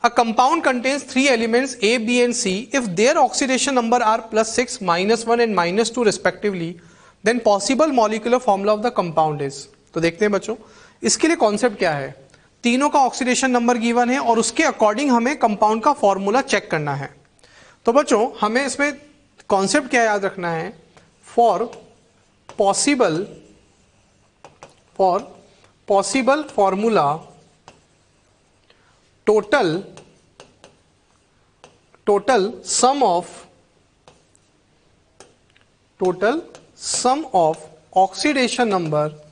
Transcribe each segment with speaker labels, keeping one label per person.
Speaker 1: A compound contains 3 elements A, B and C. If their oxidation number are +6, -1 and -2 respectively, then possible molecular formula of the compound is. तो देखते हैं बच्चों, इसके लिए concept क्या है. तीनों का ऑक्सीडेशन नंबर गिवन है और उसके अकॉर्डिंग हमें कंपाउंड का फॉर्मूला चेक करना है. तो बच्चों हमें इसमें कॉन्सेप्ट क्या याद रखना है, for possible formula total sum of oxidation number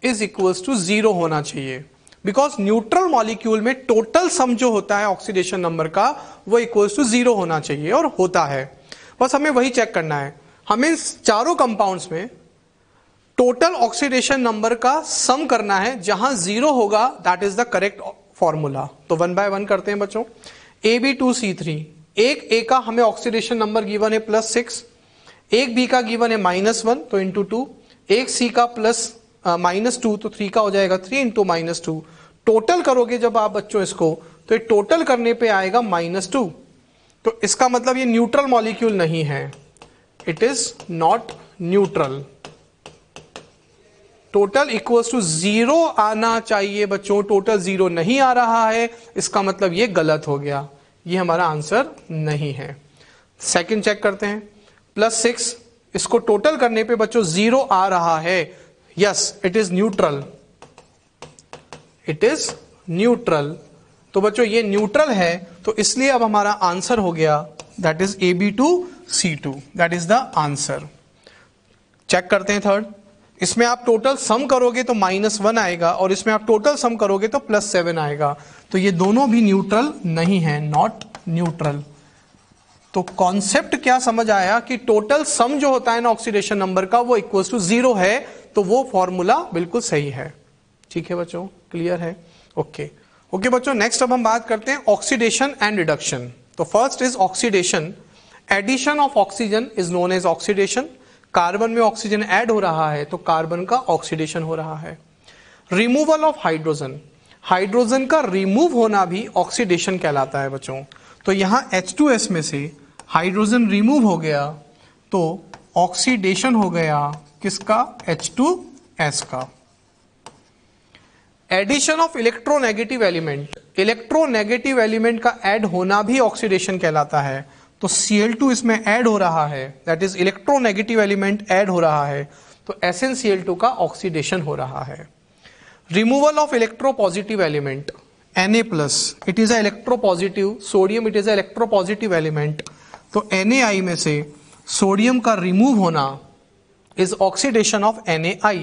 Speaker 1: is equals to 0 होना चाहिए. बिकॉज न्यूट्रल मॉलिक्यूल में टोटल सम जो होता है ऑक्सीडेशन नंबर का वो इक्वल्स टू 0 होना चाहिए और होता है. बस हमें वही चेक करना है. हमें चारों कंपाउंड्स में टोटल ऑक्सीडेशन नंबर का सम करना है. जहां 0 होगा that is the correct formula. तो 1 बाय 1 करते हैं बच्चों. AB2C3, एक ए का हमें ऑक्सीडेशन नंबर गिवन है +6, एक बी का गिवन है -1 तो इंटू 2, एक सी का -2 तो 3 का हो जाएगा 3 इंटू -2. टोटल करोगे जब आप बच्चों इसको तो ये टोटल करने पे आएगा -2. तो इसका मतलब ये न्यूट्रल मॉलिक्यूल नहीं है. It is not neutral. Total equals to 0 आना चाहिए बच्चों. टोटल 0 नहीं आ रहा है, इसका मतलब ये गलत हो गया. ये हमारा आंसर नहीं है. सेकंड चेक करते हैं. +6 इसको टोटल करने पे बच्चों 0 आ रहा है. Yes, it is neutral. It is neutral. तो बच्चों ये न्यूट्रल है, तो इसलिए अब हमारा आंसर हो गया that is AB2C2. That is the answer. Check करते हैं थर्ड. इसमें आप टोटल सम करोगे तो -1 आएगा और इसमें आप टोटल सम करोगे तो +7 आएगा. तो ये दोनों भी न्यूट्रल नहीं है, नॉट न्यूट्रल. तो कॉन्सेप्ट क्या समझ आया कि टोटल सम जो होता है ना ऑक्सीडेशन नंबर का वो इक्वल्स टू 0 है. तो वो फॉर्मूला बिल्कुल सही है. ठीक है बच्चों, क्लियर है. ओके बच्चों, नेक्स्ट अब हम बात करते हैं ऑक्सीडेशन एंड रिडक्शन. तो first is oxidation. Addition of oxygen is known as oxidation. Carbon में ऑक्सीजन ऐड हो रहा है तो कार्बन का ऑक्सीडेशन हो रहा है. Removal of hydrogen. हाइड्रोजन का रिमूव होना भी ऑक्सीडेशन कहलाता है बच्चों. तो यहां H2S में से हाइड्रोजन रिमूव हो गया तो ऑक्सीडेशन हो गया किसका, H2S का. Addition of electronegative element. Electronegative element का ऐड होना भी ऑक्सीडेशन कहलाता है. तो Cl2 इसमें ऐड हो रहा है, that is electronegative element add हो रहा है, तो SnCl2 का ऑक्सीडेशन हो रहा है. Removal of electropositive element. Na+, it is a electropositive. Sodium it is a electropositive element. तो Na में से सोडियम का रिमूव होना is oxidation of Na.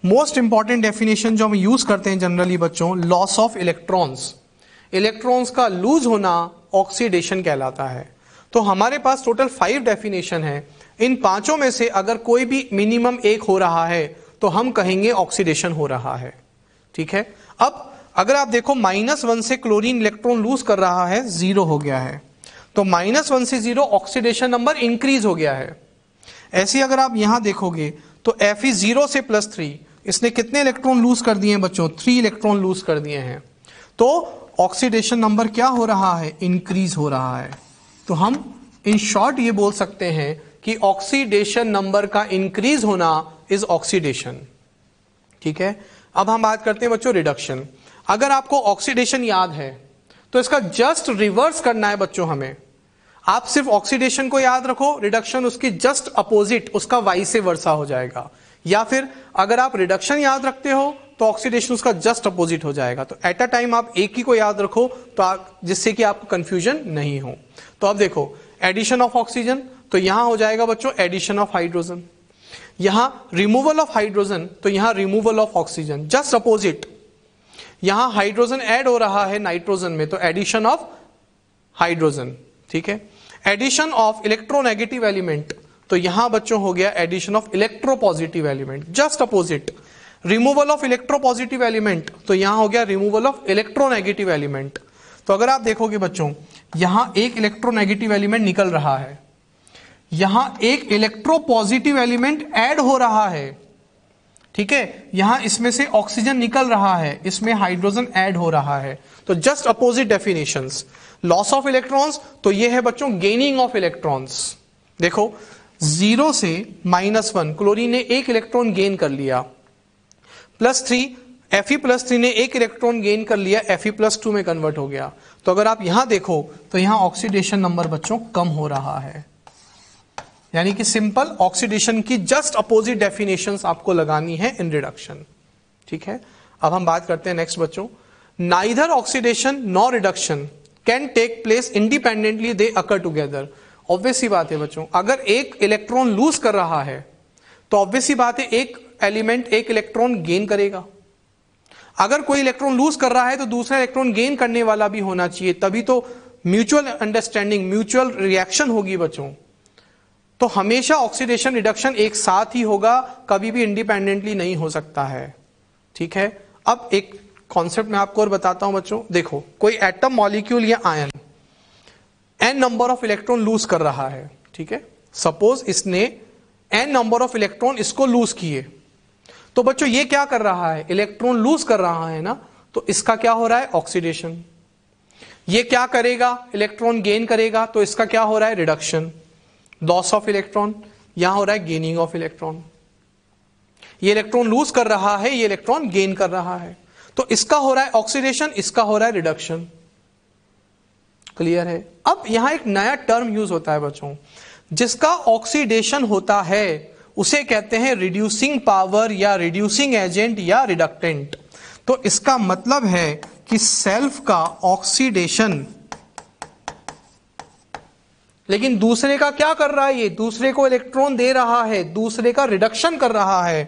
Speaker 1: Most important definition जो हम यूज करते हैं जनरली बच्चों, लॉस ऑफ इलेक्ट्रॉन्स. इलेक्ट्रॉन्स का लूज होना ऑक्सीडेशन कहलाता है. तो हमारे पास टोटल 5 डेफिनेशन है. इन पांचों में से अगर कोई भी मिनिमम एक हो रहा है तो हम कहेंगे ऑक्सीडेशन हो रहा है. ठीक है. अब अगर आप देखो -1 से क्लोरीन इलेक्ट्रॉन लूज कर रहा है, 0 हो गया है. तो -1 से 0 ऑक्सीडेशन नंबर इंक्रीज हो गया है. ऐसे अगर आप यहां देखोगे तो Fe0 से +3 इसने कितने इलेक्ट्रॉन लूज कर दिए हैं बच्चों, 3 इलेक्ट्रॉन लूज कर दिए हैं. तो ऑक्सीडेशन नंबर क्या हो रहा है, इंक्रीज हो रहा है. तो हम इन शॉर्ट ये बोल सकते हैं कि ऑक्सीडेशन नंबर का इंक्रीज होना इज ऑक्सीडेशन. ठीक है. अब हम बात करते हैं बच्चों रिडक्शन. अगर आपको ऑक्सीडेशन याद है तो इसका जस्ट रिवर्स करना है बच्चों हमें. आप सिर्फ ऑक्सीडेशन को याद रखो, रिडक्शन उसकी जस्ट अपोजिट, उसका वाइस वर्सा हो जाएगा. या फिर अगर आप रिडक्शन याद रखते हो तो ऑक्सीडेशन उसका जस्ट अपोजिट हो जाएगा. तो एट अ टाइम आप एक ही को याद रखो तो जिससे कि आपको कंफ्यूजन नहीं हो. तो अब देखो एडिशन ऑफ ऑक्सीजन, तो यहां हो जाएगा बच्चों एडिशन ऑफ हाइड्रोजन. यहां रिमूवल ऑफ हाइड्रोजन, तो यहां removal of oxygen. Just opposite, यहां हाइड्रोजन ऐड हो रहा है नाइट्रोजन में, तो एडिशन ऑफ हाइड्रोजन. ठीक है. एडिशन ऑफ इलेक्ट्रोनेगेटिव एलिमेंट, तो यहां बच्चों हो गया addition of electropositive element. Just opposite, removal of electropositive element, तो यहां हो गया रिमूवल ऑफ इलेक्ट्रोनेगेटिव एलिमेंट. तो अगर आप देखोगे बच्चों यहां एक इलेक्ट्रोनेगेटिव एलिमेंट निकल रहा है, यहां एक इलेक्ट्रोपॉजिटिव एलिमेंट ऐड हो रहा है. ठीक है, यहां इसमें से ऑक्सीजन निकल रहा है, इसमें हाइड्रोजन ऐड हो रहा है। तो just opposite definitions. Loss of electrons, तो ये है बच्चों गेनिंग ऑफ इलेक्ट्रॉन्स। देखो 0 से -1 क्लोरीन ने 1 इलेक्ट्रॉन गेन कर लिया, +3 Fe+3 ने 1 इलेक्ट्रॉन गेन कर लिया, Fe+2 में कन्वर्ट हो गया। तो अगर आप यहां देखो तो यहां ऑक्सीडेशन नंबर बच्चों कम हो रहा है, यानी कि सिंपल ऑक्सीडेशन की जस्ट अपोजिट डेफिनेशंस आपको लगानी है इन रिडक्शन। ठीक है, अब हम बात करते हैं नेक्स्ट बच्चों। Neither oxidation nor reduction can take place independently, they occur together. Obvious सी बात है बच्चों, अगर एक इलेक्ट्रॉन लूज कर रहा है तो ऑब्वियस सी बात है एक एलिमेंट एक इलेक्ट्रॉन गेन करेगा। अगर कोई इलेक्ट्रॉन लूज कर रहा है तो दूसरा इलेक्ट्रॉन गेन करने वाला भी होना चाहिए, तभी तो म्यूचुअल अंडरस्टैंडिंग, म्यूचुअल रिएक्शन होगी बच्चों। तो हमेशा ऑक्सीडेशन रिडक्शन एक साथ ही होगा, कभी भी इंडिपेंडेंटली नहीं हो सकता है। ठीक है, अब एक कॉन्सेप्ट मैं आपको और बताता हूं बच्चों। देखो कोई एटम, मॉलिक्यूल या ion n number of electron lose कर रहा है। ठीक है, सपोज इसने n नंबर ऑफ इलेक्ट्रॉन इसको लूज किए, तो बच्चों ये क्या कर रहा है, इलेक्ट्रॉन लूज कर रहा है ना, तो इसका क्या हो रहा है, ऑक्सीडेशन। ये क्या करेगा, इलेक्ट्रॉन गेन करेगा, तो इसका क्या हो रहा है, रिडक्शन। लॉस ऑफ इलेक्ट्रॉन, यहां हो रहा है गेनिंग ऑफ इलेक्ट्रॉन। ये इलेक्ट्रॉन लूज कर रहा है, ये इलेक्ट्रॉन गेन कर रहा है, तो इसका हो रहा है ऑक्सीडेशन, इसका हो रहा है रिडक्शन। क्लियर है। अब यहां एक नया टर्म यूज होता है बच्चों, जिसका ऑक्सीडेशन होता है उसे कहते हैं रिड्यूसिंग पावर या रिड्यूसिंग एजेंट या रिडक्टेंट। तो इसका मतलब है कि सेल्फ का ऑक्सीडेशन, लेकिन दूसरे का क्या कर रहा है, ये दूसरे को इलेक्ट्रॉन दे रहा है, दूसरे का रिडक्शन कर रहा है,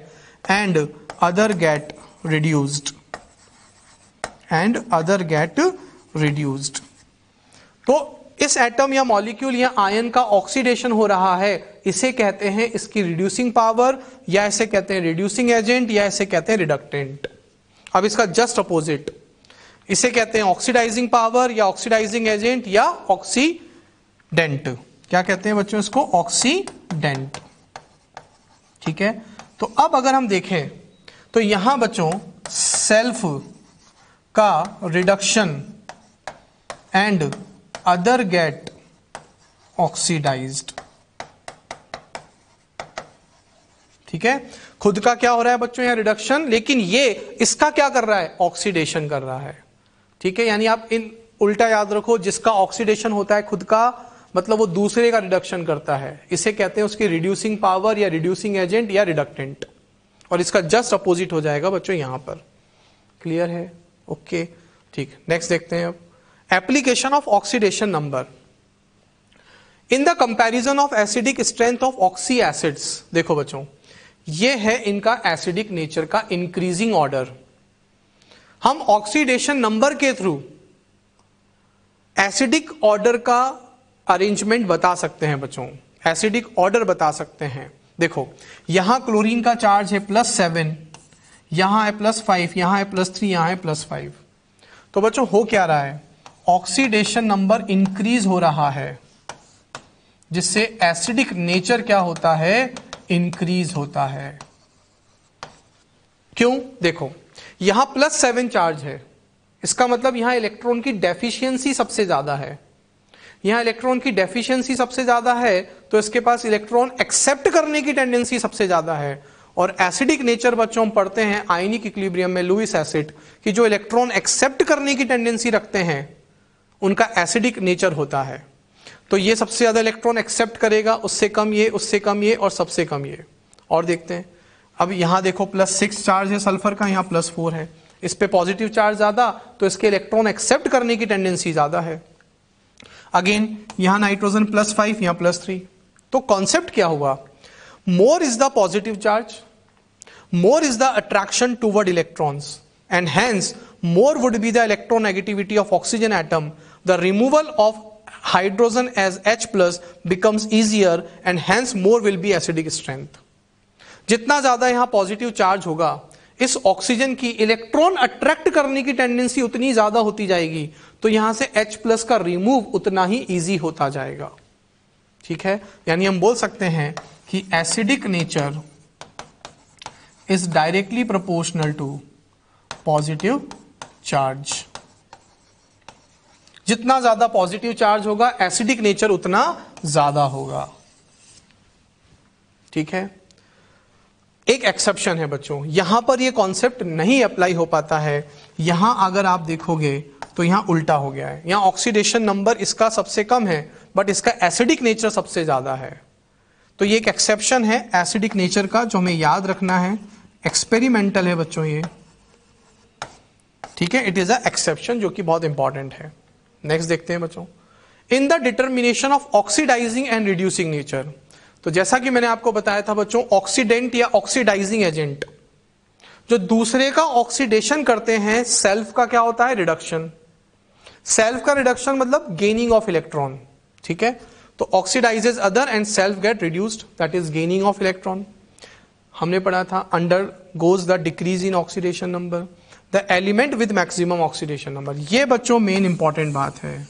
Speaker 1: and other gate reduced, and other gate reduced. तो इस एटम या मॉलिक्यूल या आयन का ऑक्सीडेशन हो रहा है, इसे कहते हैं इसकी रिड्यूसिंग पावर, या इसे कहते हैं रिड्यूसिंग एजेंट, या इसे कहते हैं रिडक्टेंट। अब इसका जस्ट अपोजिट, इसे कहते हैं ऑक्सीडाइजिंग पावर या ऑक्सीडाइजिंग एजेंट या ऑक्सीडेंट। क्या कहते हैं बच्चों इसको, ऑक्सीडेंट। ठीक है, तो अब अगर हम देखें तो यहां बच्चों सेल्फ का reduction and other get oxidised. ठीक है, खुद का क्या हो रहा है बच्चों यहां रिडक्शन, लेकिन ये इसका क्या कर रहा है, ऑक्सीडेशन कर रहा है। ठीक है, यानी आप इन उल्टा याद रखो, जिसका ऑक्सीडेशन होता है खुद का, मतलब वो दूसरे का रिडक्शन करता है, इसे कहते हैं उसकी रिड्यूसिंग पावर या रिड्यूसिंग एजेंट या रिडक्टेंट। और इसका जस्ट अपोजिट हो जाएगा बच्चों यहां पर। क्लियर है, ओके। ठीक, नेक्स्ट देखते हैं अब application of oxidation number in the comparison of acidic strength of oxy acids. देखो बच्चों, ये है इनका एसिडिक नेचर का इंक्रीजिंग ऑर्डर। हम ऑक्सीडेशन नंबर के थ्रू एसिडिक ऑर्डर का अरेंजमेंट बता सकते हैं बच्चों, एसिडिक ऑर्डर बता सकते हैं। देखो यहां क्लोरीन का चार्ज है +7, यहां है +5, यहां है +3, यहां है +5। तो बच्चों हो क्या रहा है, ऑक्सीडेशन नंबर इंक्रीज हो रहा है, जिससे एसिडिक नेचर क्या होता है, इंक्रीज होता है। क्यों, देखो यहां +7 चार्ज है, इसका मतलब यहां इलेक्ट्रॉन की डेफिशिएंसी सबसे ज्यादा है। यहां इलेक्ट्रॉन की डेफिशिएंसी सबसे ज्यादा है, तो इसके पास इलेक्ट्रॉन एक्सेप्ट करने की टेंडेंसी सबसे ज्यादा है। और एसिडिक नेचर बच्चों हम पढ़ते हैं आयनिक इक्विलिब्रियम में लुईस एसिड कि जो इलेक्ट्रॉन एक्सेप्ट करने की टेंडेंसी रखते हैं उनका एसिडिक नेचर होता है। तो ये सबसे ज्यादा इलेक्ट्रॉन एक्सेप्ट करेगा, उससे कम ये, उससे कम ये, और सबसे कम ये। और देखते हैं, अब यहां देखो +6 चार्ज है सल्फर का, यहां +4 है, इस पे पॉजिटिव चार्ज ज्यादा, तो इसके इलेक्ट्रॉन एक्सेप्ट करने की टेंडेंसी ज्यादा है। अगेन यहां नाइट्रोजन +5, यहां +3। तो कॉन्सेप्ट क्या हुआ, more is the positive charge, more is the attraction toward electrons, and hence more would be the electronegativity of oxygen atom. The removal of hydrogen as H plus becomes easier and hence more will be acidic strength. जितना ज्यादा यहां positive charge होगा, इस oxygen की electron attract करने की tendency उतनी ज्यादा होती जाएगी, तो यहां से H प्लस का रिमूव उतना ही इजी होता जाएगा। ठीक है, यानी हम बोल सकते हैं कि acidic nature is directly proportional to positive charge. जितना ज्यादा पॉजिटिव चार्ज होगा एसिडिक नेचर उतना ज्यादा होगा। ठीक है, एक एक्सेप्शन है बच्चों, यहां पर ये कॉन्सेप्ट नहीं अप्लाई हो पाता है। यहां अगर आप देखोगे तो यहां उल्टा हो गया है, यहां ऑक्सीडेशन नंबर इसका सबसे कम है बट इसका एसिडिक नेचर सबसे ज्यादा है। तो ये एक एक्सेप्शन है एसिडिक नेचर का जो हमें याद रखना है। एक्सपेरिमेंटल है बच्चों ये, ठीक है, इट इज अ एक्सेप्शन जो कि बहुत इंपॉर्टेंट है। नेक्स्ट देखते हैं बच्चों, in the determination of oxidising and reducing nature. तो जैसा कि मैंने आपको बताया था बच्चों, ऑक्सीडेंट या ऑक्सीडाइजिंग एजेंट जो दूसरे का ऑक्सीडेशन करते हैं, सेल्फ का क्या होता है, रिडक्शन। सेल्फ का रिडक्शन मतलब गेनिंग ऑफ इलेक्ट्रॉन। ठीक है, तो oxidises other and self gate reduced, that is gaining of electron. हमने पढ़ा था under goes the decrease in oxidation number, the element with maximum oxidation number. ये बच्चों मेन इंपॉर्टेंट बात है,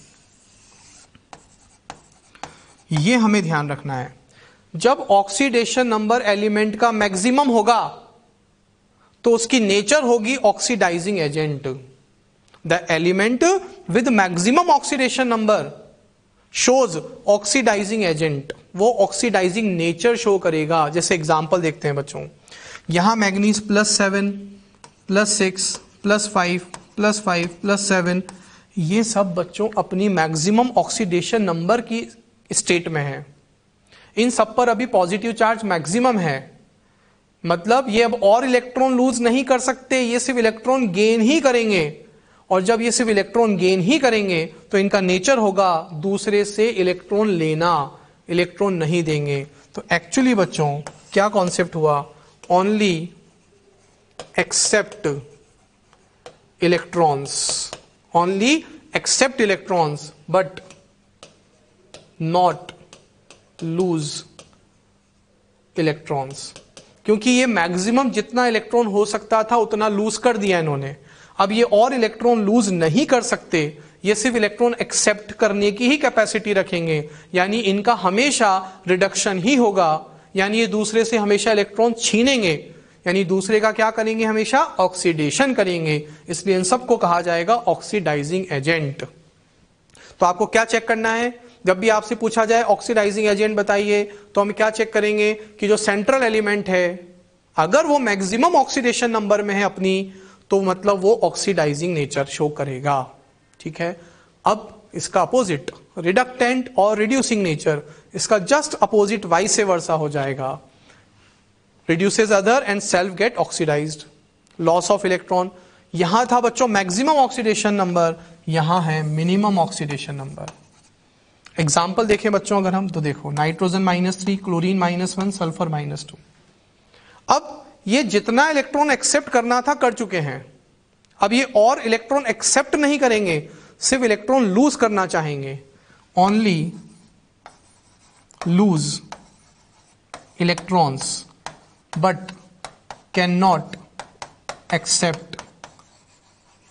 Speaker 1: ये हमें ध्यान रखना है। जब ऑक्सीडेशन नंबर एलिमेंट का मैक्सिमम होगा तो उसकी नेचर होगी oxidising agent. The element with maximum oxidation number shows oxidising agent, वो ऑक्सीडाइजिंग नेचर शो करेगा। जैसे एग्जांपल देखते हैं बच्चों, यहां मैग्नीज +7 +6 +5 +5 +7, ये सब बच्चों अपनी मैक्सिमम ऑक्सीडेशन नंबर की स्टेट में है। इन सब पर अभी पॉजिटिव चार्ज मैक्सिमम है, मतलब ये अब और इलेक्ट्रॉन लूज नहीं कर सकते, ये सिर्फ इलेक्ट्रॉन गेन ही करेंगे। और जब ये सिर्फ इलेक्ट्रॉन गेन ही करेंगे तो इनका नेचर होगा दूसरे से इलेक्ट्रॉन लेना, इलेक्ट्रॉन नहीं देंगे। तो एक्चुअली बच्चों क्या कॉन्सेप्ट हुआ, only accept electrons, only accept electrons but not lose electrons. क्योंकि ये मैक्सिमम जितना इलेक्ट्रॉन हो सकता था उतना लूज कर दिया इन्होंने, अब ये और इलेक्ट्रॉन लूज नहीं कर सकते, ये सिर्फ इलेक्ट्रॉन एक्सेप्ट करने की ही कैपेसिटी रखेंगे, यानी इनका हमेशा रिडक्शन ही होगा, यानी ये दूसरे से हमेशा इलेक्ट्रॉन छीनेंगे, यानी दूसरे का क्या करेंगे, हमेशा ऑक्सीडेशन करेंगे। इसलिए इन सबको कहा जाएगा ऑक्सीडाइजिंग एजेंट। तो आपको क्या चेक करना है, जब भी आपसे पूछा जाए ऑक्सीडाइजिंग एजेंट बताइए, तो हम क्या चेक करेंगे कि जो सेंट्रल एलिमेंट है अगर वो मैक्सिमम ऑक्सीडेशन नंबर में है अपनी, तो मतलब वो ऑक्सीडाइजिंग नेचर शो करेगा। ठीक है, अब इसका अपोजिट रिडक्टेंट और रिड्यूसिंग नेचर, इसका जस्ट अपोजिट वाइस वर्सा हो जाएगा। Reduces other and self get oxidised, loss of electron. यहां था बच्चों मैक्सिमम ऑक्सीडेशन नंबर, यहां है मिनिमम ऑक्सीडेशन नंबर। एग्जाम्पल देखें बच्चों अगर हम, तो देखो नाइट्रोजन -3, क्लोरीन -1, सल्फर -2। अब ये जितना इलेक्ट्रॉन एक्सेप्ट करना था कर चुके हैं, अब ये और इलेक्ट्रॉन एक्सेप्ट नहीं करेंगे, सिर्फ इलेक्ट्रॉन लूज करना चाहेंगे। Only lose electrons but can not accept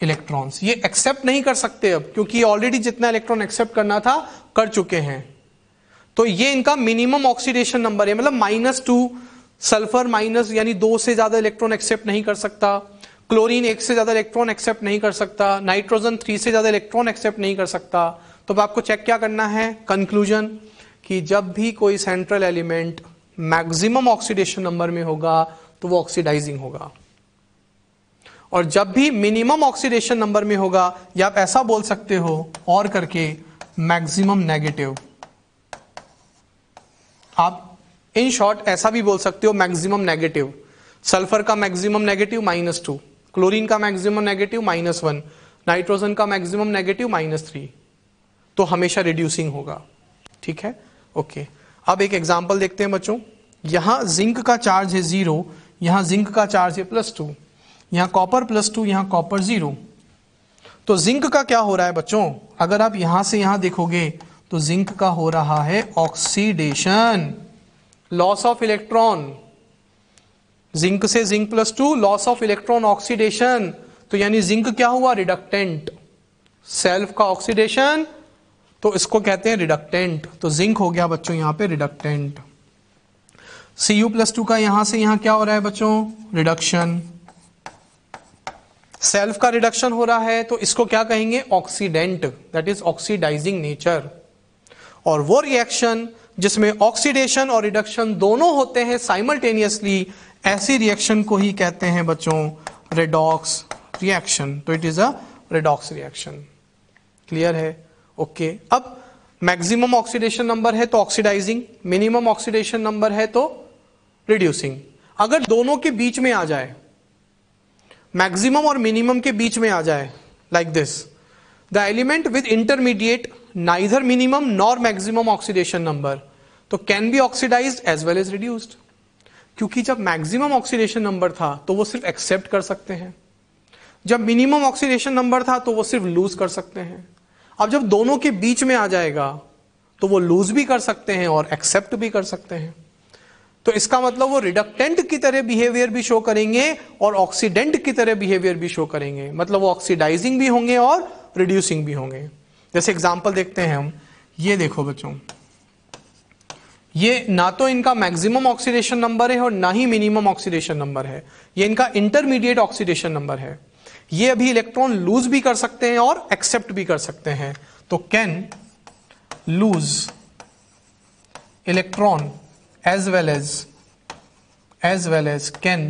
Speaker 1: electrons. ये एक्सेप्ट नहीं कर सकते अब, क्योंकि ये ऑलरेडी जितना इलेक्ट्रॉन एक्सेप्ट करना था कर चुके हैं। तो ये इनका मिनिमम ऑक्सीडेशन नंबर है, मतलब -2, सल्फर माइनस यानी 2 से ज्यादा इलेक्ट्रॉन एक्सेप्ट नहीं कर सकता, क्लोरीन 1 से ज्यादा इलेक्ट्रॉन एक्सेप्ट नहीं कर सकता, नाइट्रोजन 3 से ज्यादा इलेक्ट्रॉन एक्सेप्ट नहीं कर सकता। तो आपको चेक क्या करना है, कंक्लूजन, कि जब भी कोई central element maximum oxidation number में होगा तो वो ऑक्सीडाइजिंग होगा, और जब भी मिनिमम ऑक्सीडेशन नंबर में होगा, या आप ऐसा बोल सकते हो और करके मैक्सिमम नेगेटिव। आप इन शॉर्ट ऐसा भी बोल सकते हो मैक्सिमम नेगेटिव। सल्फर का मैक्सिमम नेगेटिव -2, क्लोरीन का मैक्सिमम नेगेटिव -1, नाइट्रोजन का मैक्सिमम नेगेटिव -3, तो हमेशा रिड्यूसिंग होगा। ठीक है, ओके। अब एक एग्जांपल देखते हैं बच्चों, यहां जिंक का चार्ज है 0, यहां जिंक का चार्ज है +2, यहां कॉपर +2, यहां कॉपर 0। तो जिंक का क्या हो रहा है बच्चों, अगर आप यहां से यहां देखोगे तो जिंक का हो रहा है oxidation, loss of electron. Zinc से zinc +2, loss of electron, oxidation. तो यानी जिंक क्या हुआ, रिडक्टेंट। सेल्फ का ऑक्सीडेशन, तो इसको कहते हैं रिडक्टेंट। तो जिंक हो गया बच्चों यहां पे रिडक्टेंट। Cu+2 का यहां से यहां क्या हो रहा है बच्चों, रिडक्शन। सेल्फ का रिडक्शन हो रहा है तो इसको क्या कहेंगे, oxidant, that is oxidising nature. और वो रिएक्शन जिसमें ऑक्सीडेशन और रिडक्शन दोनों होते हैं साइमल्टेनियसली, ऐसी रिएक्शन को ही कहते हैं बच्चों रेडॉक्स रिएक्शन। तो it is a redox reaction. Clear है? ओके। अब मैक्सिमम ऑक्सीडेशन नंबर है तो ऑक्सीडाइजिंग, मिनिमम ऑक्सीडेशन नंबर है तो रिड्यूसिंग। अगर दोनों के बीच में आ जाए, मैक्सिमम और मिनिमम के बीच में आ जाए, like this, the element with intermediate neither minimum nor maximum oxidation number, तो can be oxidised as well as reduced. क्योंकि जब मैक्सिमम ऑक्सीडेशन नंबर था तो वो सिर्फ एक्सेप्ट कर सकते हैं, जब मिनिमम ऑक्सीडेशन नंबर था तो वो सिर्फ लूज कर सकते हैं। अब जब दोनों के बीच में आ जाएगा तो वो लूज भी कर सकते हैं और एक्सेप्ट भी कर सकते हैं। तो इसका मतलब वो रिडक्टेंट की तरह बिहेवियर भी शो करेंगे और ऑक्सीडेंट की तरह बिहेवियर भी शो करेंगे। मतलब वो ऑक्सीडाइजिंग भी होंगे और रिड्यूसिंग भी होंगे। जैसे एग्जांपल देखते हैं हम, ये देखो बच्चों, ये ना तो इनका मैक्सिमम ऑक्सीडेशन नंबर है और ना ही मिनिमम ऑक्सीडेशन नंबर है, ये इनका इंटरमीडिएट ऑक्सीडेशन नंबर है। ये अभी इलेक्ट्रॉन लूज भी कर सकते हैं और एक्सेप्ट भी कर सकते हैं। तो can lose electron as well as can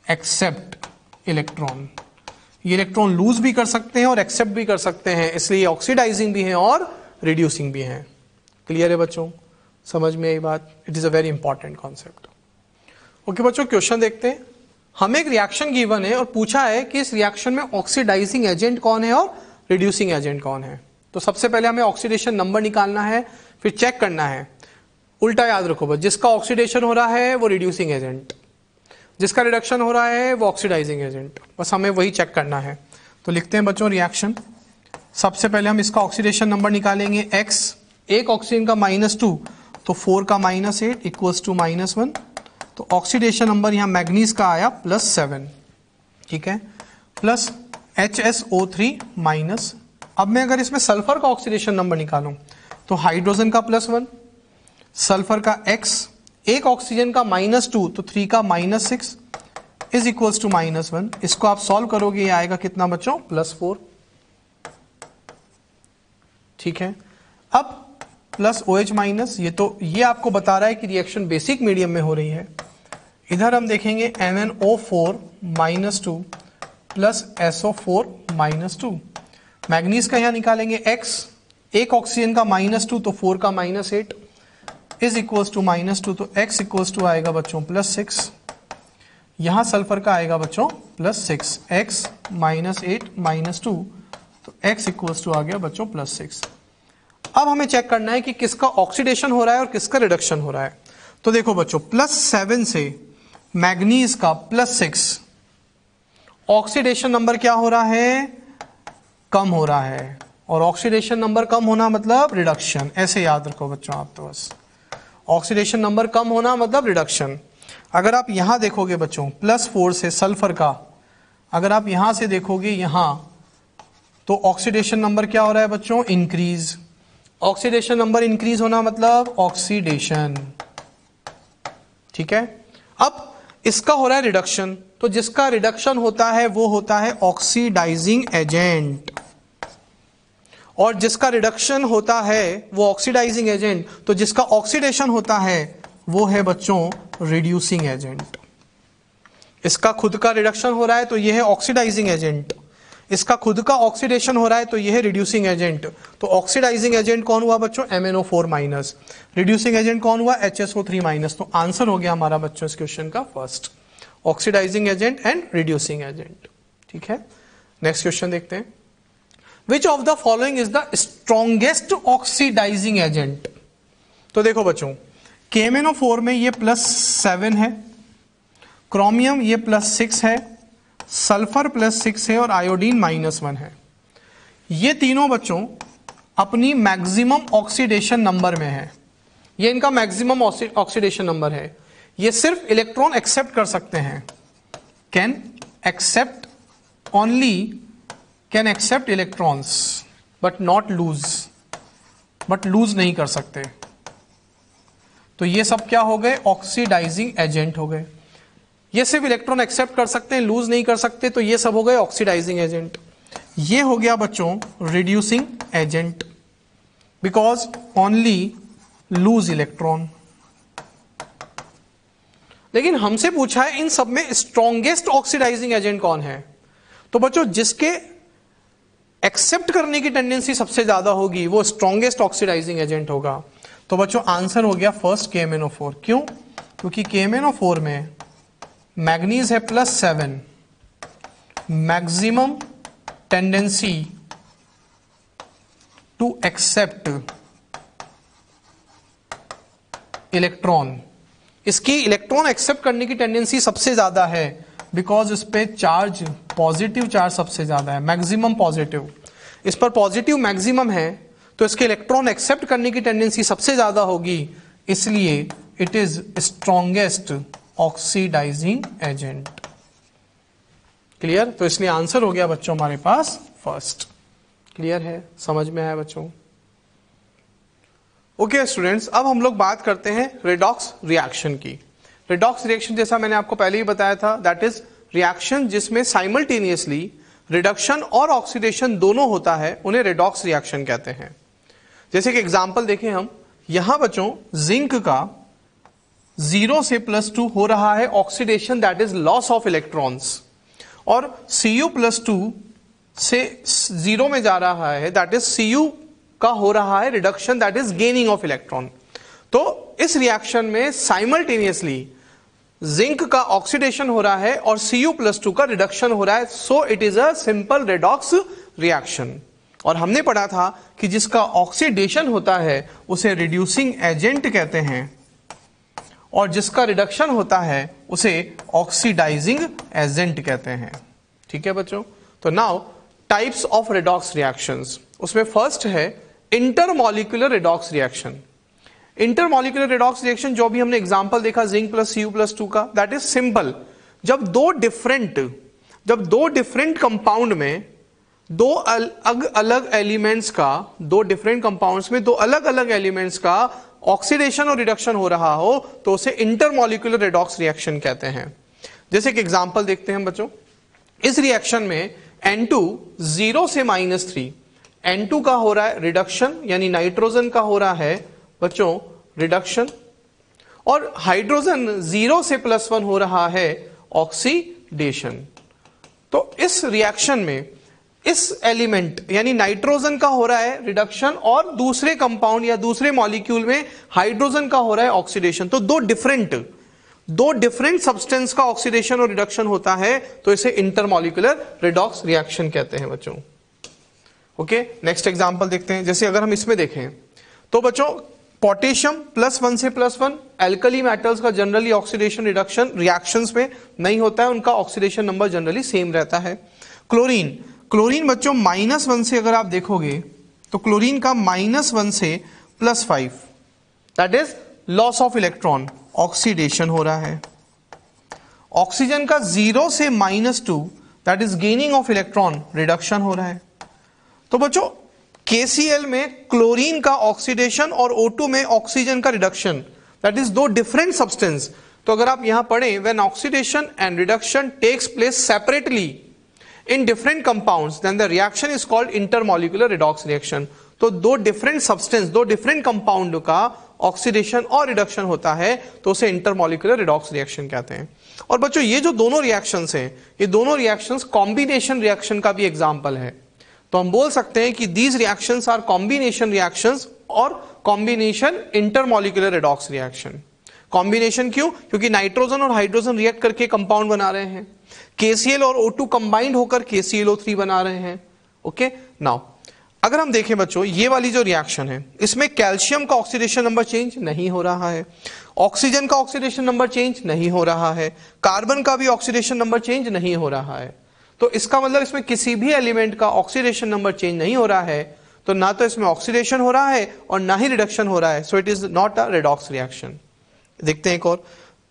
Speaker 1: accept electron. ये इलेक्ट्रॉन लूज भी कर सकते हैं और एक्सेप्ट भी कर सकते हैं, इसलिए ऑक्सीडाइजिंग भी हैं और रिड्यूसिंग भी हैं। क्लियर है बच्चों? समझ में आई बात? It is a very important concept. Okay बच्चों, क्वेश्चन देखते हैं। हमें एक रिएक्शन गिवन है और पूछा है कि इस रिएक्शन में ऑक्सीडाइजिंग एजेंट कौन है और रिड्यूसिंग एजेंट कौन है। तो सबसे पहले हमें ऑक्सीडेशन नंबर निकालना है, फिर चेक करना है। उल्टा याद रखो बस, जिसका ऑक्सीडेशन हो रहा है वो रिड्यूसिंग एजेंट, जिसका रिडक्शन हो रहा है वो ऑक्सीडाइजिंग एजेंट। बस हमें वही चेक करना है। तो लिखते हैं बच्चों रिएक्शन। सबसे पहले हम इसका ऑक्सीडेशन नंबर निकालेंगे x, एक ऑक्सीजन का -2 तो 4 का -8 इक्वल्स टू -1। तो ऑक्सीडेशन नंबर यहाँ मैग्नीज का आया +7, ठीक है, प्लस HSO3-। अब मैं अगर इसमें सल्फर का ऑक्सीडेशन नंबर निकालूं तो हाइड्रोजन का +1, सल्फर का x, एक ऑक्सीजन का -2 तो 3 का -6 इज इक्वल्स टू -1। इसको आप सॉल्व करोगे, ये आएगा कितना बच्चों, +4, ठीक है। अब प्लस OH-, ये आपको बता रहा है कि रिएक्शन बेसिक मीडियम में हो रही है। इधर हम देखेंगे MnO4-2 प्लस SO4-2। मैग्नीज का यहां निकालेंगे x, एक ऑक्सीजन का -2 तो 4 का -8 इज इक्वल्स टू -2, तो x इक्वल्स टू आएगा बच्चों +6। यहां सल्फर का आएगा बच्चों +6, x -8 -2, तो x इक्वल्स टू आ गया बच्चों +6। अब हमें चेक करना है कि किसका ऑक्सीडेशन हो रहा है और किसका रिडक्शन हो रहा है। तो देखो बच्चों, +7 से मैग्नीज का +6, ऑक्सीडेशन नंबर क्या हो रहा है, कम हो रहा है। और ऑक्सीडेशन नंबर कम होना मतलब रिडक्शन, ऐसे याद रखो बच्चों आप। तो बस ऑक्सीडेशन नंबर कम होना मतलब रिडक्शन। अगर आप यहां देखोगे बच्चों +4 से सल्फर का, अगर आप यहां से देखोगे यहां, तो ऑक्सीडेशन नंबर क्या हो रहा है बच्चों, इंक्रीज। ऑक्सीडेशन नंबर इंक्रीज होना मतलब ऑक्सीडेशन, ठीक है। अब इसका हो रहा है रिडक्शन, तो जिसका रिडक्शन होता है वो होता है ऑक्सीडाइजिंग एजेंट, और जिसका रिडक्शन होता है वो ऑक्सीडाइजिंग एजेंट, तो जिसका ऑक्सीडेशन होता है वो है बच्चों रिड्यूसिंग एजेंट। इसका खुद का रिडक्शन हो रहा है तो यह है ऑक्सीडाइजिंग एजेंट, इसका खुद का ऑक्सीडेशन हो रहा है तो यह है रिड्यूसिंग एजेंट। तो ऑक्सीडाइजिंग एजेंट कौन हुआ बच्चों, MnO4-, रिड्यूसिंग एजेंट कौन हुआ, HSO3-। तो आंसर हो गया हमारा बच्चों इस क्वेश्चन का first, oxidising agent and reducing agent, ठीक है। नेक्स्ट क्वेश्चन देखते हैं। Which of the following is the strongest oxidizing agent? तो देखो बच्चों, KMnO4 में ये +7 है, क्रोमियम ये +6 है, सल्फर +6 है और आयोडीन -1 है। ये तीनों बच्चों अपनी मैक्सिमम ऑक्सीडेशन नंबर में है, ये इनका मैक्सिमम ऑक्सीडेशन नंबर है। ये सिर्फ इलेक्ट्रॉन एक्सेप्ट कर सकते हैं, can accept only, can accept electrons but not lose, but lose नहीं कर सकते। तो ये सब क्या हो गए, ऑक्सीडाइजिंग एजेंट हो गए। ये सिर्फ इलेक्ट्रॉन एक्सेप्ट कर सकते हैं, लूज नहीं कर सकते, तो ये सब हो गए ऑक्सीडाइजिंग एजेंट। ये हो गया बच्चों reducing agent, because only loose electron. लेकिन हमसे पूछा है इन सब में स्ट्रॉन्गेस्ट ऑक्सीडाइजिंग एजेंट कौन है, तो बच्चों जिसके एक्सेप्ट करने की टेंडेंसी सबसे ज्यादा होगी वो स्ट्रॉन्गेस्ट ऑक्सीडाइजिंग एजेंट होगा। तो बच्चों आंसर हो गया फर्स्ट KMnO4। क्यों? क्योंकि KMnO4 में मैग्नीज है +7, maximum tendency to accept electron. इसकी इलेक्ट्रॉन एक्सेप्ट करने की टेंडेंसी सबसे ज्यादा है बिकॉज इस पे चार्ज, पॉजिटिव चार्ज सबसे ज्यादा है, मैक्सिमम पॉजिटिव। इस पर पॉजिटिव मैक्सिमम है तो इसके इलेक्ट्रॉन एक्सेप्ट करने की टेंडेंसी सबसे ज्यादा होगी, इसलिए it is strongest oxidising agent. Clear? तो इसलिए आंसर हो गया बच्चों हमारे पास फर्स्ट। क्लियर है? समझ में आया बच्चों? ओके स्टूडेंट्स, अब हम लोग बात करते हैं रेडॉक्स रिएक्शन की। रेडॉक्स रिएक्शन जैसा मैंने आपको पहले ही बताया था, दैट इज रिएक्शन जिसमें साइमल्टेनियसली रिडक्शन और ऑक्सीडेशन दोनों होता है, उन्हें रेडॉक्स रिएक्शन कहते हैं। जैसे कि एग्जांपल देखें हम, यहां बच्चों जिंक का 0 से +2 हो रहा है oxidation, that is loss of electrons, और Cu+2 से 0 में जा रहा है, दैट इज Cu का हो रहा है reduction, that is gaining of electron. तो इस रिएक्शन में साइमल्टेनियसली जिंक का ऑक्सीडेशन हो रहा है और Cu+2 का रिडक्शन हो रहा है, so it is a simple redox reaction. और हमने पढ़ा था कि जिसका ऑक्सीडेशन होता है उसे रिड्यूसिंग एजेंट कहते हैं और जिसका रिडक्शन होता है उसे ऑक्सीडाइजिंग एजेंट कहते हैं। ठीक है बच्चों? तो now types of redox reactions, उसमें फर्स्ट है intermolecular redox reaction. Intermolecular redox reaction जो भी हमने एग्जांपल देखा जिंक Cu+2 का, दैट इज सिंपल। जब दो डिफरेंट कंपाउंड में दो अलग अलग एलिमेंट्स का, दो डिफरेंट कंपाउंड्स में दो अलग अलग एलिमेंट्स का ऑक्सीडेशन और रिडक्शन हो रहा हो तो उसे इंटरमॉलिक्यूलर रेडॉक्स रिएक्शन कहते हैं। जैसे कि एग्जांपल देखते हैं बच्चों, इस रिएक्शन में N2 0 से -3, N2 का हो रहा है रिडक्शन, यानी नाइट्रोजन का हो रहा है बच्चों रिडक्शन, और हाइड्रोजन 0 से +1 हो रहा है ऑक्सीडेशन। तो इस रिएक्शन में इस एलिमेंट यानी नाइट्रोजन का हो रहा है रिडक्शन और दूसरे कंपाउंड या दूसरे मॉलिक्यूल में हाइड्रोजन का हो रहा है ऑक्सीडेशन। तो दो डिफरेंट सब्सटेंस का ऑक्सीडेशन और रिडक्शन होता है, तो इसे इंटरमॉलिक्यूलर रेडॉक्स रिएक्शन कहते हैं बच्चों। ओके, नेक्स्ट एग्जांपल देखते हैं। जैसे अगर हम इसमें देखें तो बच्चों पोटेशियम +1 से +1, एल्कली मेटल्स का जनरली ऑक्सीडेशन रिडक्शन रिएक्शंस में नहीं होता है, उनका ऑक्सीडेशन नंबर जनरली सेम रहता है। क्लोरीन बच्चों -1 से अगर आप देखोगे तो क्लोरीन का -1 से +5, that is loss of electron, oxidation हो रहा है। ऑक्सीजन का 0 से -2, that is gaining of electron, reduction हो रहा है। तो बच्चों KCl में क्लोरीन का ऑक्सीडेशन और O2 में ऑक्सीजन का रिडक्शन, दैट इज दो डिफरेंट सब्सटेंस। तो अगर आप यहां पढ़ें, when oxidation and reduction takes place separately in different compounds then the reaction is called intermolecular redox reaction. तो दो डिफरेंट सब्सटेंस, दो डिफरेंट कंपाउंड का ऑक्सीडेशन और रिडक्शन होता है तो उसे इंटरमॉलिक्यूलर रेडॉक्स रिएक्शन कहते हैं। और बच्चों ये जो दोनों रिएक्शंस हैं, ये दोनों रिएक्शंस कॉम्बिनेशन रिएक्शन का भी एग्जांपल है। तो हम बोल सकते हैं कि these reactions are combination reactions और combination intermolecular redox reaction. Combination क्यों? क्योंकि नाइट्रोजन और हाइड्रोजन रिएक्ट करके कंपाउंड बना रहे हैं, KCl और O2 कंबाइंड होकर KClO3 बना रहे हैं। ओके, नाउ अगर हम देखें बच्चों ये वाली जो रिएक्शन है, इसमें कैल्शियम का ऑक्सीडेशन नंबर चेंज नहीं हो रहा है, ऑक्सीजन का ऑक्सीडेशन नंबर चेंज नहीं हो रहा है, कार्बन का भी ऑक्सीडेशन नंबर चेंज नहीं हो रहा है। तो इसका मतलब इसमें किसी भी एलिमेंट का ऑक्सीडेशन नंबर चेंज नहीं हो रहा है, तो ना तो इसमें ऑक्सीडेशन हो रहा है और ना ही रिडक्शन हो रहा है, so it is not a redox reaction. देखते हैं एक और,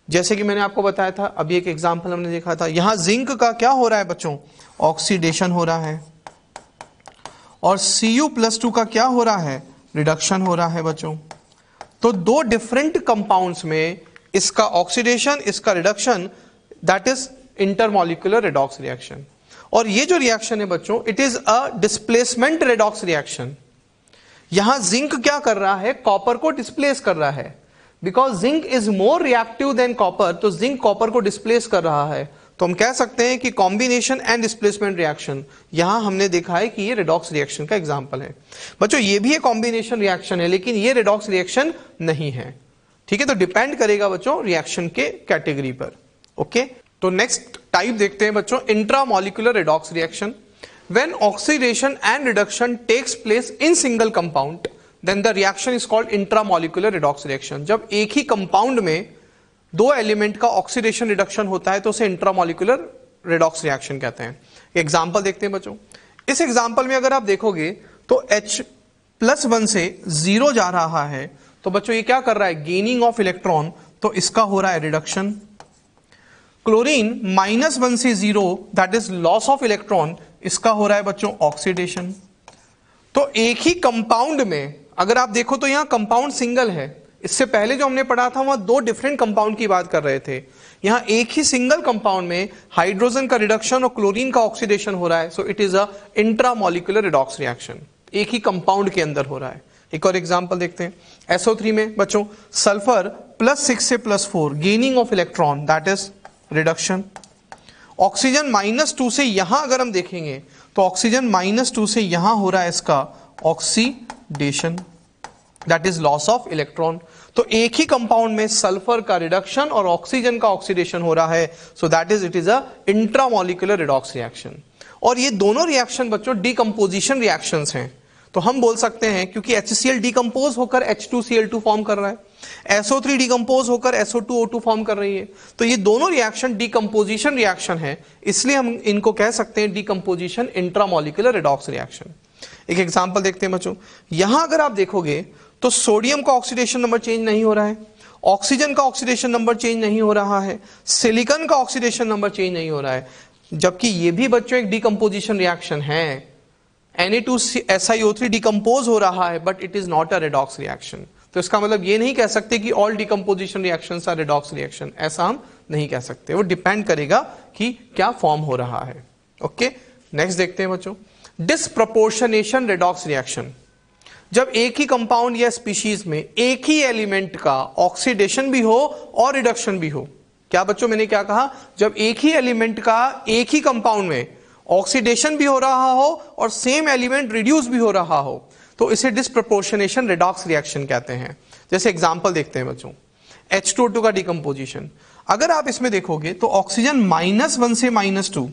Speaker 1: जैसे कि मैंने आपको बताया था, अभी एक एग्जांपल हमने देखा था, यहां जिंक का क्या हो रहा है बच्चों, ऑक्सीडेशन हो रहा है, और Cu+2 का क्या हो रहा है, रिडक्शन हो रहा है बच्चों। तो दो डिफरेंट कंपाउंड्स में इसका ऑक्सीडेशन, इसका reduction, that is intermolecular redox reaction. और ये जो रिएक्शन है बच्चों, it is a displacement redox reaction. यहां जिंक क्या कर रहा है, कॉपर को डिस्प्लेस कर रहा है। Because zinc is more reactive than copper, तो जिंक कॉपर को डिस्प्लेस कर रहा है। तो हम कह सकते हैं कि कॉम्बिनेशन एंड डिस्प्लेसमेंट रिएक्शन, यहां हमने देखा है कि ये रेडॉक्स रिएक्शन का एग्जांपल है। बच्चों ये भी एक कॉम्बिनेशन रिएक्शन है, लेकिन ये रेडॉक्स रिएक्शन नहीं है। ठीक है, तो डिपेंड करेगा बच्चों रिएक्शन के कैटेगरी पर। ओके, तो नेक्स्ट टाइप देखते हैं बच्चों, intramolecular redox reaction. When oxidation and reduction takes place in single compound, then the reaction is called intramolecular redox reaction. जब एक ही कंपाउंड में दो एलिमेंट का ऑक्सीडेशन रिडक्शन होता है तो उसे इंट्रामॉलिक्यूलर रेडॉक्स रिएक्शन कहते हैं। एग्जांपल देखते हैं बच्चों। इस एग्जांपल में अगर आप देखोगे तो H+1 से 0 जा रहा है, तो बच्चों ये क्या कर रहा है, गेनिंग ऑफ इलेक्ट्रॉन, तो इसका हो रहा है रिडक्शन। क्लोरीन -1 से 0, that is loss of electron, इसका हो रहा है बच्चों ऑक्सीडेशन। तो एक ही कंपाउंड में अगर आप देखो तो यहां कंपाउंड सिंगल है। इससे पहले जो हमने पढ़ा था वहां दो डिफरेंट कंपाउंड की बात कर रहे थे। यहां एक ही सिंगल कंपाउंड में हाइड्रोजन का रिडक्शन और क्लोरीन का ऑक्सीडेशन हो रहा है। So it is a intramolecular redox reaction, एक ही कंपाउंड के अंदर हो रहा है। एक और एग्जांपल देखते हैं। SO3 में बच्चों सल्फर +6 से +4, gaining of electron, that is reduction. Oxygen -2 से यहां अगर हम देखेंगे तो ऑक्सीजन -2 से यहां हो रहा है इसका oxidation, that is loss of electron. तो एक ही कंपाउंड में सल्फर का रिडक्शन और ऑक्सीजन का ऑक्सीडेशन हो रहा है। So that is, it is a intramolecular redox reaction. और ये दोनों रिएक्शन बच्चों डीकंपोजिशन रिएक्शंस हैं। तो हम बोल सकते हैं क्योंकि HCl डीकंपोज होकर H2Cl2 फॉर्म कर रहा है, SO3 डीकंपोज होकर SO2O2 फॉर्म कर रही है, तो ये दोनों रिएक्शन डीकंपोजिशन रिएक्शन है, इसलिए हम इनको कह सकते हैं डीकंपोजिशन इंट्रामॉलिक्यूलर रेडॉक्स रिएक्शन। एक एग्जांपल देखते हैं बच्चों। यहां अगर आप देखोगे तो सोडियम का ऑक्सीडेशन नंबर चेंज नहीं हो रहा है, ऑक्सीजन का ऑक्सीडेशन नंबर चेंज नहीं हो रहा है, सिलिकॉन का ऑक्सीडेशन नंबर चेंज नहीं हो रहा है, जबकि ये भी बच्चों एक डीकंपोजिशन रिएक्शन है। Na2SiO3 डिकम्पोज हो रहा है, but it is not a redox reaction. तो इसका मतलब ये नहीं कह सकते कि all decomposition reactions are redox reaction, ऐसा हम नहीं कह सकते। वो डिपेंड करेगा कि क्या फॉर्म हो रहा है। ओके, नेक्स्ट देखते हैं बच्चों, डिसप्रपोर्शनेशन रेडॉक्स रिएक्शन। जब एक ही कंपाउंड या स्पीशीज में एक ही एलिमेंट का ऑक्सीडेशन भी हो और रिडक्शन भी हो। क्या बच्चों मैंने क्या कहा, जब एक ही एलिमेंट का एक ही कंपाउंड में ऑक्सीडेशन भी हो रहा हो और सेम एलिमेंट रिड्यूस भी हो रहा हो, तो इसे डिसप्रपोर्शनेशन रेडॉक्स रिएक्शन कहते हैं। जैसे एग्जांपल देखते हैं बच्चों, H2O2 का डिकम्पोजिशन। अगर आप इसमें देखोगे तो ऑक्सीजन -1 से -2,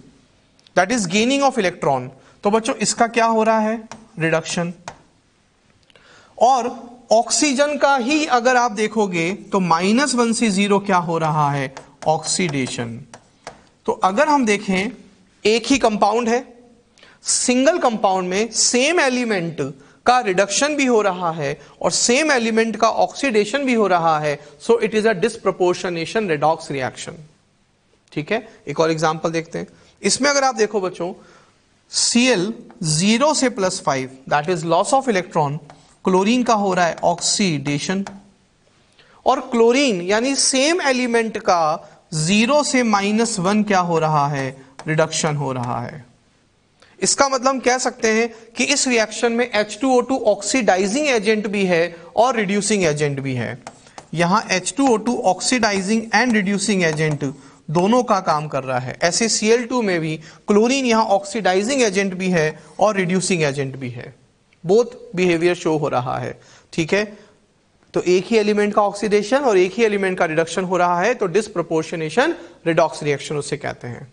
Speaker 1: that is gaining of electron, तो बच्चों इसका क्या हो रहा है, रिडक्शन। और ऑक्सीजन का ही अगर आप देखोगे तो -1 से 0 क्या हो रहा है, ऑक्सीडेशन। तो अगर हम देखें एक ही कंपाउंड है, सिंगल कंपाउंड में सेम एलिमेंट का रिडक्शन भी हो रहा है और सेम एलिमेंट का ऑक्सीडेशन भी हो रहा है, so it is a disproportionation redox reaction. ठीक है, एक और एग्जांपल देखते हैं। इसमें अगर आप देखो बच्चों, Cl 0 से +5, that is loss of electron, chlorine का हो रहा है ऑक्सीडेशन। और क्लोरीन यानी सेम एलिमेंट का 0 से -1 क्या हो रहा है, रिडक्शन हो रहा है। इसका मतलब कह सकते हैं कि इस रिएक्शन में H2O2 ऑक्सीडाइजिंग एजेंट भी है और रिड्यूसिंग एजेंट भी है। यहां H2O2 oxidising and reducing agent दोनों का काम कर रहा है। ऐसे Cl2 में भी क्लोरीन यहां ऑक्सीडाइजिंग एजेंट भी है और रिड्यूसिंग एजेंट भी है, बोथ बिहेवियर शो हो रहा है। ठीक है, तो एक ही एलिमेंट का ऑक्सीडेशन और एक ही एलिमेंट का रिडक्शन हो रहा है, तो डिसप्रपोर्शनेशन रेडॉक्स रिएक्शन उसे कहते हैं।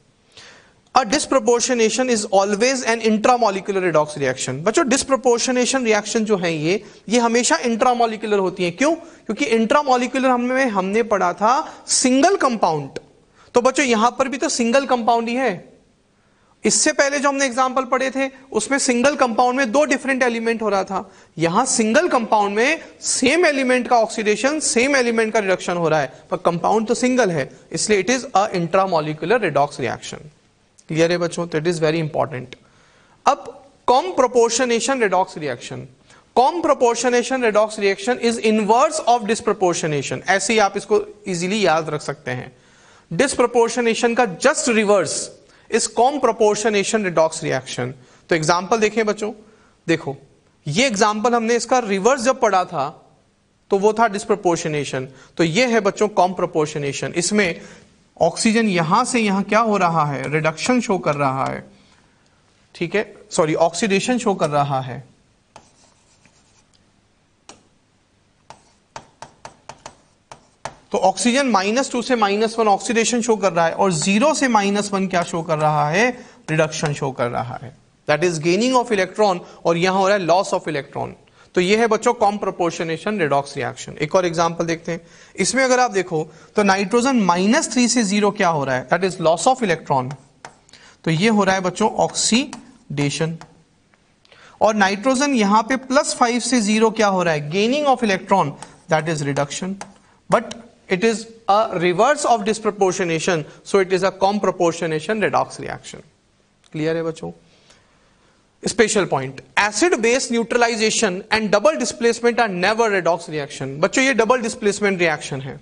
Speaker 1: A disproportionation is always an intramolecular redox reaction। बच्चों डिसप्रपोर्शनेशन रिएक्शन जो है ये हमेशा इंट्रामोलिकुलर होती है। क्यों? क्योंकि इंट्रामोलिकुलर हमने पढ़ा था सिंगल कंपाउंड, तो बच्चों यहां पर भी तो सिंगल कंपाउंड ही है। इससे पहले जो हमने एग्जांपल पढ़े थे उसमें सिंगल कंपाउंड में दो डिफरेंट एलिमेंट हो रहा था, यहां सिंगल कंपाउंड में सेम एलिमेंट का ऑक्सीडेशन, सेम एलिमेंट का रिडक्शन हो रहा है, पर कंपाउंड तो सिंगल है, इसलिए it is a intramolecular redox reaction. Clear है बच्चों? तो इट इज वेरी इंपॉर्टेंट। अब com proportionation redox reaction. Com proportionation redox reaction is inverse of disproportionation, ऐसे ही आप इसको इजीली याद रख सकते हैं। डिसप्रोपोर्शनेशन का just reverse is com proportionation redox reaction. तो एग्जांपल देखें बच्चों, देखो ये एग्जांपल हमने इसका रिवर्स जब पढ़ा था तो वो था डिसप्रोपोर्शनेशन, तो ये है बच्चों कॉम प्रोपोर्शनेशन। इसमें ऑक्सीजन यहां से यहां क्या हो रहा है, रिडक्शन शो कर रहा है, ठीक है, सॉरी ऑक्सीडेशन शो कर रहा है। तो ऑक्सीजन -2 से -1 ऑक्सीडेशन शो कर रहा है और 0 से -1 क्या शो कर रहा है, रिडक्शन शो कर रहा है, that is gaining of electron, और यहां हो रहा है लॉस ऑफ इलेक्ट्रॉन। तो ये है बच्चों कॉम प्रोपोर्शनेशन रेडॉक्स रिएक्शन। एक और एग्जांपल देखते हैं, इसमें अगर आप देखो तो नाइट्रोजन -3 से 0 क्या हो रहा है, that is loss of electron, तो ये हो रहा है बच्चों ऑक्सीडेशन। और नाइट्रोजन यहां पे +5 से 0 क्या हो रहा है, gaining of electron, that is reduction, but it is a reverse of disproportionation, so it is a com proportionation redox reaction. Clear है बच्चों? Special point, acid base neutralization and double displacement are never redox reaction. बच्चों ये double displacement reaction है।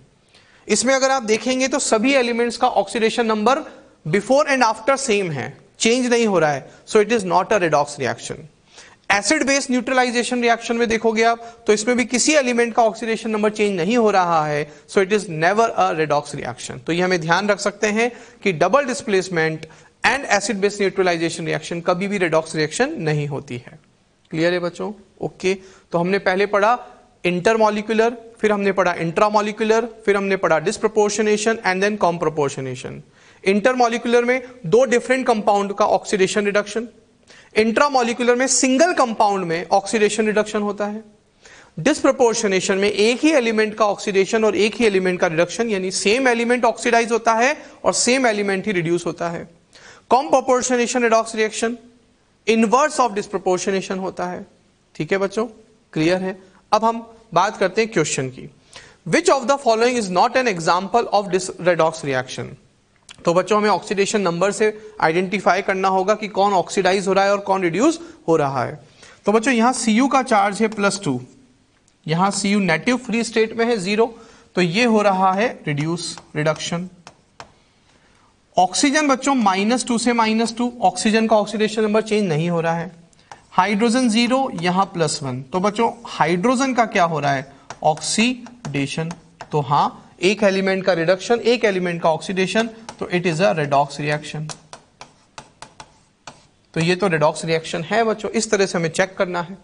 Speaker 1: इसमें अगर आप देखेंगे तो सभी एलिमेंट्स का oxidation number before and after same है, चेंज नहीं हो रहा है, so it is not a redox reaction. Acid base neutralisation reaction में देखोगे आप तो इसमें भी किसी एलिमेंट का ऑक्सीडेशन नंबर चेंज नहीं हो रहा है, so it is never a redox reaction. तो ये हमें ध्यान रख सकते हैं कि double displacement and acid base neutralisation reaction कभी भी रेडॉक्स रिएक्शन नहीं होती है। क्लियर है बच्चों? ओके, तो हमने पहले पढ़ा इंटरमॉलिक्यूलर, फिर हमने पढ़ा इंट्रामॉलिक्यूलर, फिर हमने पढ़ा disproportionation and then comproportionation. Intermolecular में दो डिफरेंट कंपाउंड का ऑक्सीडेशन रिडक्शन, इंट्रामॉलिक्यूलर में सिंगल कंपाउंड में ऑक्सीडेशन रिडक्शन होता है, डिसप्रोपोर्शनेशन में एक ही एलिमेंट का ऑक्सीडेशन और एक ही एलिमेंट का रिडक्शन, यानी सेम एलिमेंट ऑक्सीडाइज होता है और सेम एलिमेंट ही रिड्यूस होता है। Com proportionation redox reaction inverse of disproportionation होता है। ठीक है बच्चों, क्लियर है? अब हम बात करते हैं क्वेश्चन की, which of the following is not an example of redox reaction. तो बच्चों हमें ऑक्सीडेशन नंबर से आइडेंटिफाई करना होगा कि कौन ऑक्सीडाइज हो रहा है और कौन रिड्यूस हो रहा है। तो बच्चों यहां Cu का चार्ज है +2, यहां Cu नेगेटिव फ्री स्टेट में है 0, तो ये हो रहा है रिडक्शन। ऑक्सीजन बच्चों -2 से -2, ऑक्सीजन का ऑक्सीडेशन नंबर चेंज नहीं हो रहा है। हाइड्रोजन 0, यहां +1, तो बच्चों हाइड्रोजन का क्या हो रहा है, ऑक्सीडेशन। तो हां, एक एलिमेंट का रिडक्शन, एक एलिमेंट का ऑक्सीडेशन, तो it is a redox reaction. तो ये तो रेडॉक्स रिएक्शन है बच्चों, इस तरह से हमें चेक करना है।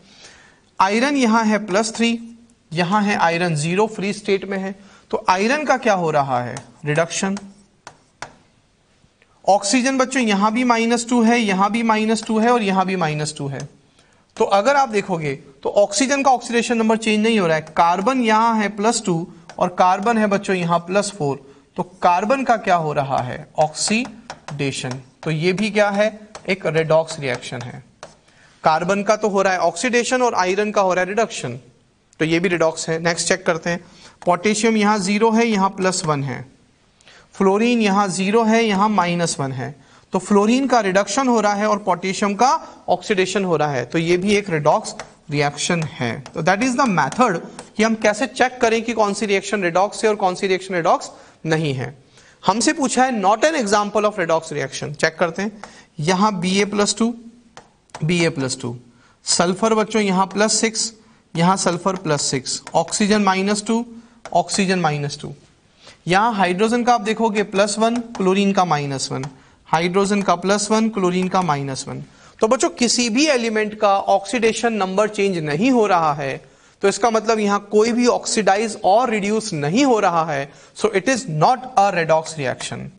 Speaker 1: आयरन यहां है +3, यहां है आयरन 0 फ्री स्टेट में है, तो आयरन का क्या हो रहा है, रिडक्शन। ऑक्सीजन बच्चों यहां भी -2 है, यहां भी -2 है और यहां भी -2 है। तो अगर आप देखोगे तो ऑक्सीजन का ऑक्सीडेशन नंबर चेंज नहीं हो रहा है। कार्बन यहां है +2 और कार्बन है बच्चों यहां +4, तो कार्बन का क्या हो रहा है, ऑक्सीडेशन। तो ये भी क्या है, एक रेडॉक्स रिएक्शन है। कार्बन का तो हो रहा है ऑक्सीडेशन और आयरन का हो रहा है रिडक्शन, तो ये भी रेडॉक्स है। नेक्स्ट चेक करते हैं, पोटेशियम यहां 0 है, यहां +1 है। फ्लोरीन यहां 0 है, यहां -1 है, तो फ्लोरीन का रिडक्शन हो रहा है और पोटेशियम का ऑक्सीडेशन हो रहा है, तो ये भी एक रेडॉक्स रिएक्शन है। तो दैट इज द मेथड कि हम कैसे चेक करें कि कौन सी रिएक्शन रेडॉक्स है और कौन सी रिएक्शन रेडॉक्स नहीं है। हमसे पूछा है not an example of redox reaction, check करते हैं। यहां Ba+2, सल्फर बच्चों यहां +6, यहां सल्फर +6, ऑक्सीजन -2, ऑक्सीजन -2। यहां हाइड्रोजन का आप देखोगे +1, क्लोरीन का -1, हाइड्रोजन का +1, क्लोरीन का -1। तो बच्चों किसी भी एलिमेंट का ऑक्सीडेशन नंबर चेंज नहीं हो रहा है, तो इसका मतलब यहां कोई भी ऑक्सीडाइज और रिड्यूस नहीं हो रहा है, so it is not a redox reaction,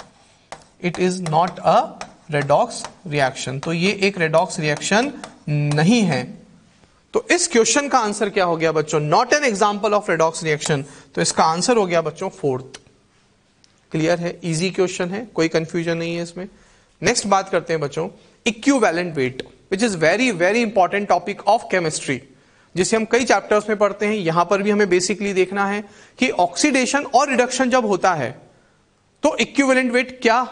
Speaker 1: it is not a redox reaction. तो ये एक रेडॉक्स रिएक्शन नहीं है। तो इस क्वेश्चन का आंसर क्या हो गया बच्चों, not an example of redox reaction, तो इसका आंसर हो गया बच्चों 4th। क्लियर है, इजी क्वेश्चन है, कोई कंफ्यूजन नहीं है इसमें। नेक्स्ट बात करते हैं बच्चों equivalent weight, which is very very important topic of chemistry, जिसे हम कई चैप्टर्स में पढ़ते हैं। यहां पर भी हमें बेसिकली देखना है कि ऑक्सीडेशन और रिडक्शन जब होता है तो इक्विवेलेंट वेट क्या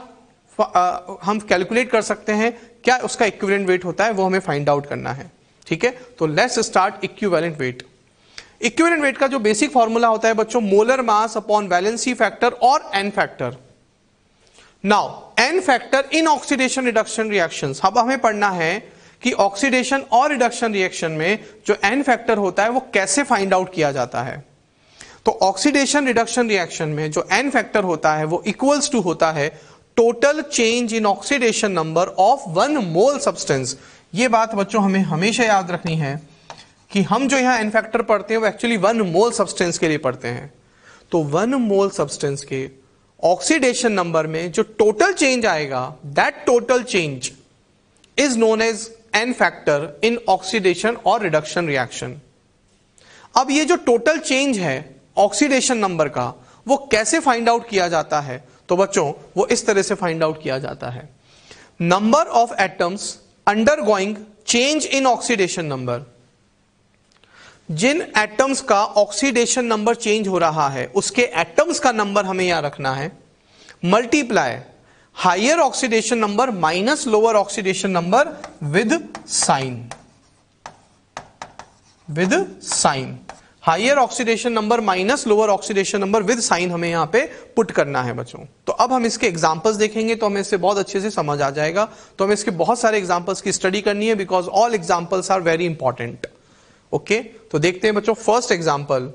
Speaker 1: हम कैलकुलेट कर सकते हैं, क्या उसका इक्विवेलेंट वेट होता है, वो हमें फाइंड आउट करना है। ठीक है, तो let's start equivalent weight. Equivalent weight का जो बेसिक फॉर्मूला होता है बच्चों, molar mass upon valency factor और n factor. Now n factor in oxidation reduction reactions. अब हमें पढ़ना है कि ऑक्सीडेशन और रिडक्शन रिएक्शन में जो एन फैक्टर होता है वो कैसे फाइंड आउट किया जाता है। तो ऑक्सीडेशन रिडक्शन रिएक्शन में जो एन फैक्टर होता है वो इक्वल्स टू होता है total change in oxidation number of 1 mole substance. ये बात बच्चों हमें हमेशा याद रखनी है कि हम जो यहां एन फैक्टर पढ़ते हैं वो एक्चुअली 1 मोल सब्सटेंस के लिए पढ़ते हैं। तो 1 मोल सब्सटेंस के ऑक्सीडेशन नंबर में जो टोटल चेंज आएगा, that total change is known as n factor in oxidation और रिडक्शन रिएक्शन। अब ये जो टोटल चेंज है ऑक्सीडेशन नंबर का, वो कैसे फाइंड आउट किया जाता है? तो बच्चों वो इस तरह से फाइंड आउट किया जाता है, number of atoms undergoing change in oxidation number. जिन एटम्स का ऑक्सीडेशन नंबर चेंज हो रहा है उसके एटम्स का नंबर हमें यहां रखना है, multiply higher oxidation number minus lower oxidation number with sign. Higher oxidation number minus lower oxidation number with sign हमें यहां पे पुट करना है बच्चों। तो अब हम इसके एग्जांपल्स देखेंगे तो हमें इससे बहुत अच्छे से समझ आ जाएगा। तो हमें इसके बहुत सारे एग्जांपल्स की स्टडी करनी है because all examples are very important. Okay, तो देखते हैं बच्चों first example,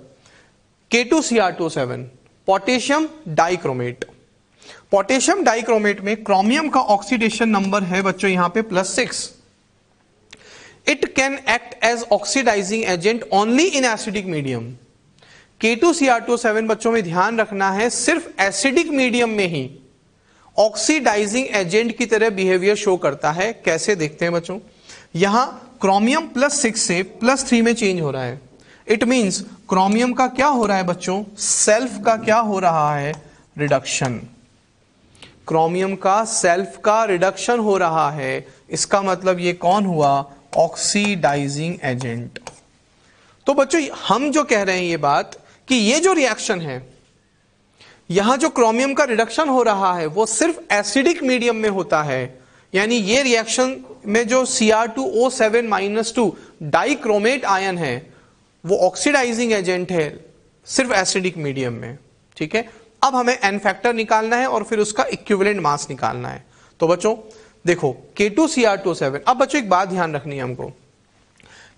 Speaker 1: K2Cr2O7 potassium dichromate. Potassium dichromate में क्रोमियम का ऑक्सीडेशन नंबर है बच्चों यहां पे +6। It can act as oxidising agent only in acidic medium. K2Cr2O7 बच्चों में ध्यान रखना है सिर्फ एसिडिक मीडियम में ही ऑक्सीडाइजिंग एजेंट की तरह बिहेवियर शो करता है। कैसे देखते हैं बच्चों, यहां क्रोमियम +6 से +3 में चेंज हो रहा है। इट मींस क्रोमियम का क्या हो रहा है बच्चों, सेल्फ का क्या हो रहा है, रिडक्शन। क्रोमियम का सेल्फ का रिडक्शन हो रहा है, इसका मतलब ये कौन हुआ, ऑक्सीडाइजिंग एजेंट। तो बच्चों हम जो कह रहे हैं ये बात कि ये जो रिएक्शन है, यहां जो क्रोमियम का रिडक्शन हो रहा है वो सिर्फ एसिडिक मीडियम में होता है। यानी ये रिएक्शन में जो Cr2O7-2 डाइक्रोमेट आयन है वो ऑक्सीडाइजिंग एजेंट है सिर्फ एसिडिक मीडियम में। ठीक है, अब हमें एन फैक्टर निकालना है और फिर उसका इक्विवेलेंट मास निकालना है। तो बच्चों देखो K2Cr2O7, अब बच्चों एक बात ध्यान रखनी है हमको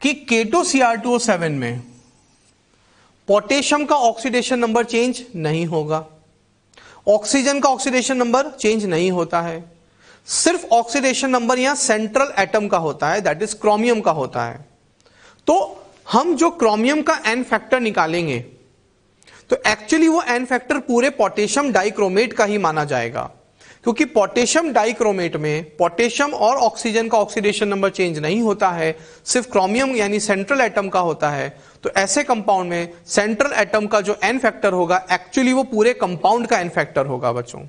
Speaker 1: कि K2Cr2O7 में पोटेशियम का ऑक्सीडेशन नंबर चेंज नहीं होगा, ऑक्सीजन का ऑक्सीडेशन नंबर चेंज नहीं होता है, सिर्फ ऑक्सीडेशन नंबर यहां सेंट्रल एटम का होता है, दैट इज क्रोमियम का होता है। तो हम जो क्रोमियम का एन फैक्टर निकालेंगे तो एक्चुअली वो एन फैक्टर पूरे पोटेशियम डाइक्रोमेट का ही माना जाएगा, क्योंकि पोटेशियम डाइक्रोमेट में पोटेशियम और ऑक्सीजन का ऑक्सीडेशन नंबर चेंज नहीं होता है, सिर्फ क्रोमियम यानी सेंट्रल एटम का होता है। तो ऐसे कंपाउंड में सेंट्रल एटम का जो एन फैक्टर होगा एक्चुअली वो पूरे कंपाउंड का एन फैक्टर होगा बच्चों।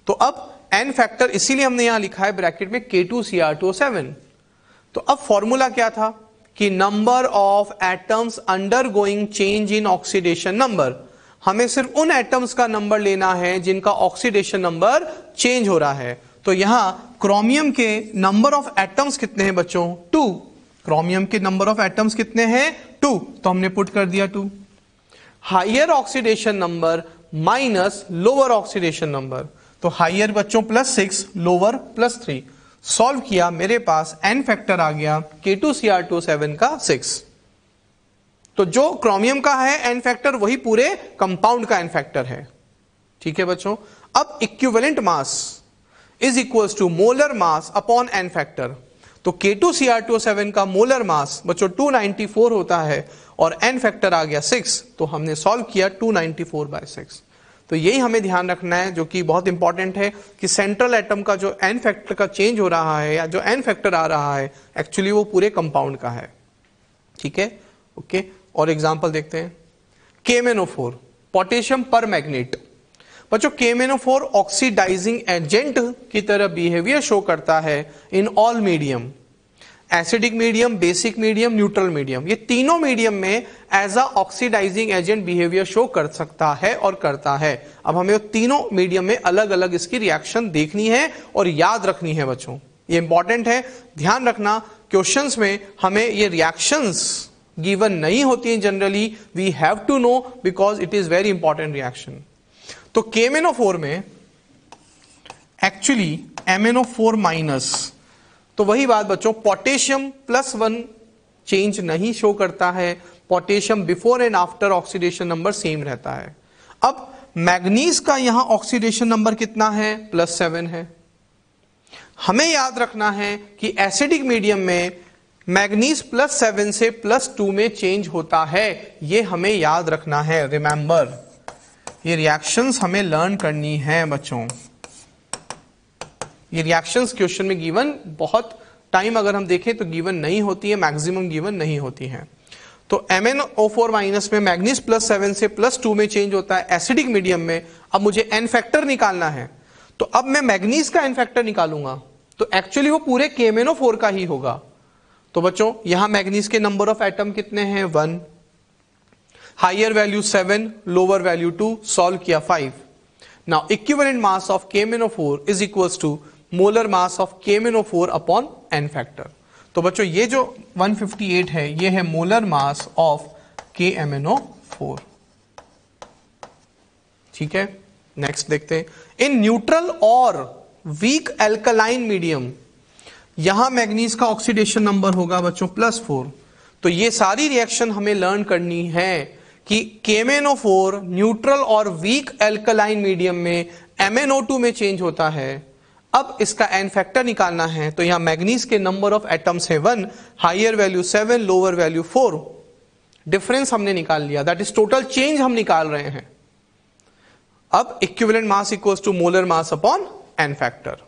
Speaker 1: तो अब एन फैक्टर इसीलिए हमने यहां लिखा है ब्रैकेट में K2Cr2O7। तो अब फॉर्मूला क्या था कि number of atoms undergoing change in oxidation number. हमें सिर्फ उन एटम्स का नंबर लेना है जिनका ऑक्सीडेशन नंबर चेंज हो रहा है। तो यहां क्रोमियम के नंबर ऑफ एटम्स कितने हैं बच्चों, 2। क्रोमियम के नंबर ऑफ एटम्स कितने हैं, 2, तो हमने पुट कर दिया 2। Higher oxidation number minus lower oxidation number, तो हायर बच्चों +6, लोअर +3। सॉल्व किया, मेरे पास एन फैक्टर आ गया K2Cr2O7 का 6। तो जो क्रोमियम का है एन फैक्टर वही पूरे कंपाउंड का एन फैक्टर है। ठीक है बच्चों, अब equivalent mass is equals to molar mass upon n factor. तो K2Cr2O7 का मोलर मास बच्चों 294 होता है और एन फैक्टर आ गया 6, तो हमने सॉल्व किया 294/6। तो यही हमें ध्यान रखना है जो कि बहुत इंपॉर्टेंट है कि सेंट्रल एटम का जो एन फैक्टर का चेंज हो रहा है या जो एन फैक्टर आ रहा है एक्चुअली वो पूरे कंपाउंड का है। ठीक है, ओके, और एग्जांपल देखते हैं। KMnO4 potassium परमैग्नेट। बच्चों KMnO4 ऑक्सीडाइजिंग एजेंट की तरह बिहेवियर शो करता है in all medium, acidic medium, basic medium, neutral medium. ये तीनों मीडियम में as a oxidising agent behaviour show कर सकता है और करता है। अब हमें तीनों मीडियम में अलग अलग इसकी रिएक्शन देखनी है और याद रखनी है बच्चों। ये इंपॉर्टेंट है, ध्यान रखना क्वेश्चंस में हमें ये रिएक्शंस गिवन नहीं होती हैं generally, we have to know because it is very important reaction. तो KMnO4 में एक्चुअली MnO4 माइनस, तो वही बात बच्चों, पोटेशियम +1 चेंज नहीं शो करता है, potassium before and after oxidation number same रहता है। अब मैग्नीज का यहां ऑक्सीडेशन नंबर कितना है, +7 है। हमें याद रखना है कि एसिडिक मीडियम में मैग्नीज +7 से +2 में चेंज होता है, ये हमें याद रखना है। रिमेंबर, ये रिएक्शंस हमें लर्न करनी है बच्चों। ये रिएक्शंस क्वेश्चन में गिवन बहुत टाइम अगर हम देखें तो गिवन नहीं होती है, मैक्सिमम गिवन नहीं होती है। तो MnO4 माइनस में मैग्नीज +7 से +2 में चेंज होता है एसिडिक मीडियम में। अब मुझे एन फैक्टर निकालना है, तो अब मैं मैग्नीज का एन फैक्टर निकालूंगा, तो एक्चुअली वो पूरे KMnO4 का ही होगा। तो बच्चों यहां मैग्नीज के नंबर ऑफ एटम कितने हैं, 1, higher value 7, lower value 2, solve किया 5। Now equivalent mass of KMnO4 is equals to molar mass of KMnO4 upon n factor. तो बच्चों ये जो 158 है ये है मोलर मास ऑफ KMnO4। ठीक है, नेक्स्ट देखते हैं। इन न्यूट्रल और वीक एल्कलाइन मीडियम, यहां मैग्नीज का ऑक्सीडेशन नंबर होगा बच्चों +4। तो ये सारी रिएक्शन हमें लर्न करनी है कि KMnO4 न्यूट्रल और वीक एल्कलाइन मीडियम में MnO2 में चेंज होता है। अब इसका एन फैक्टर निकालना है, तो यहां मैग्नीज के नंबर ऑफ एटम्स है 1, higher value 7, lower value 4। Difference हमने निकाल लिया, दैट इज टोटल चेंज हम निकाल रहे हैं। अब equivalent mass equals to molar mass upon n factor.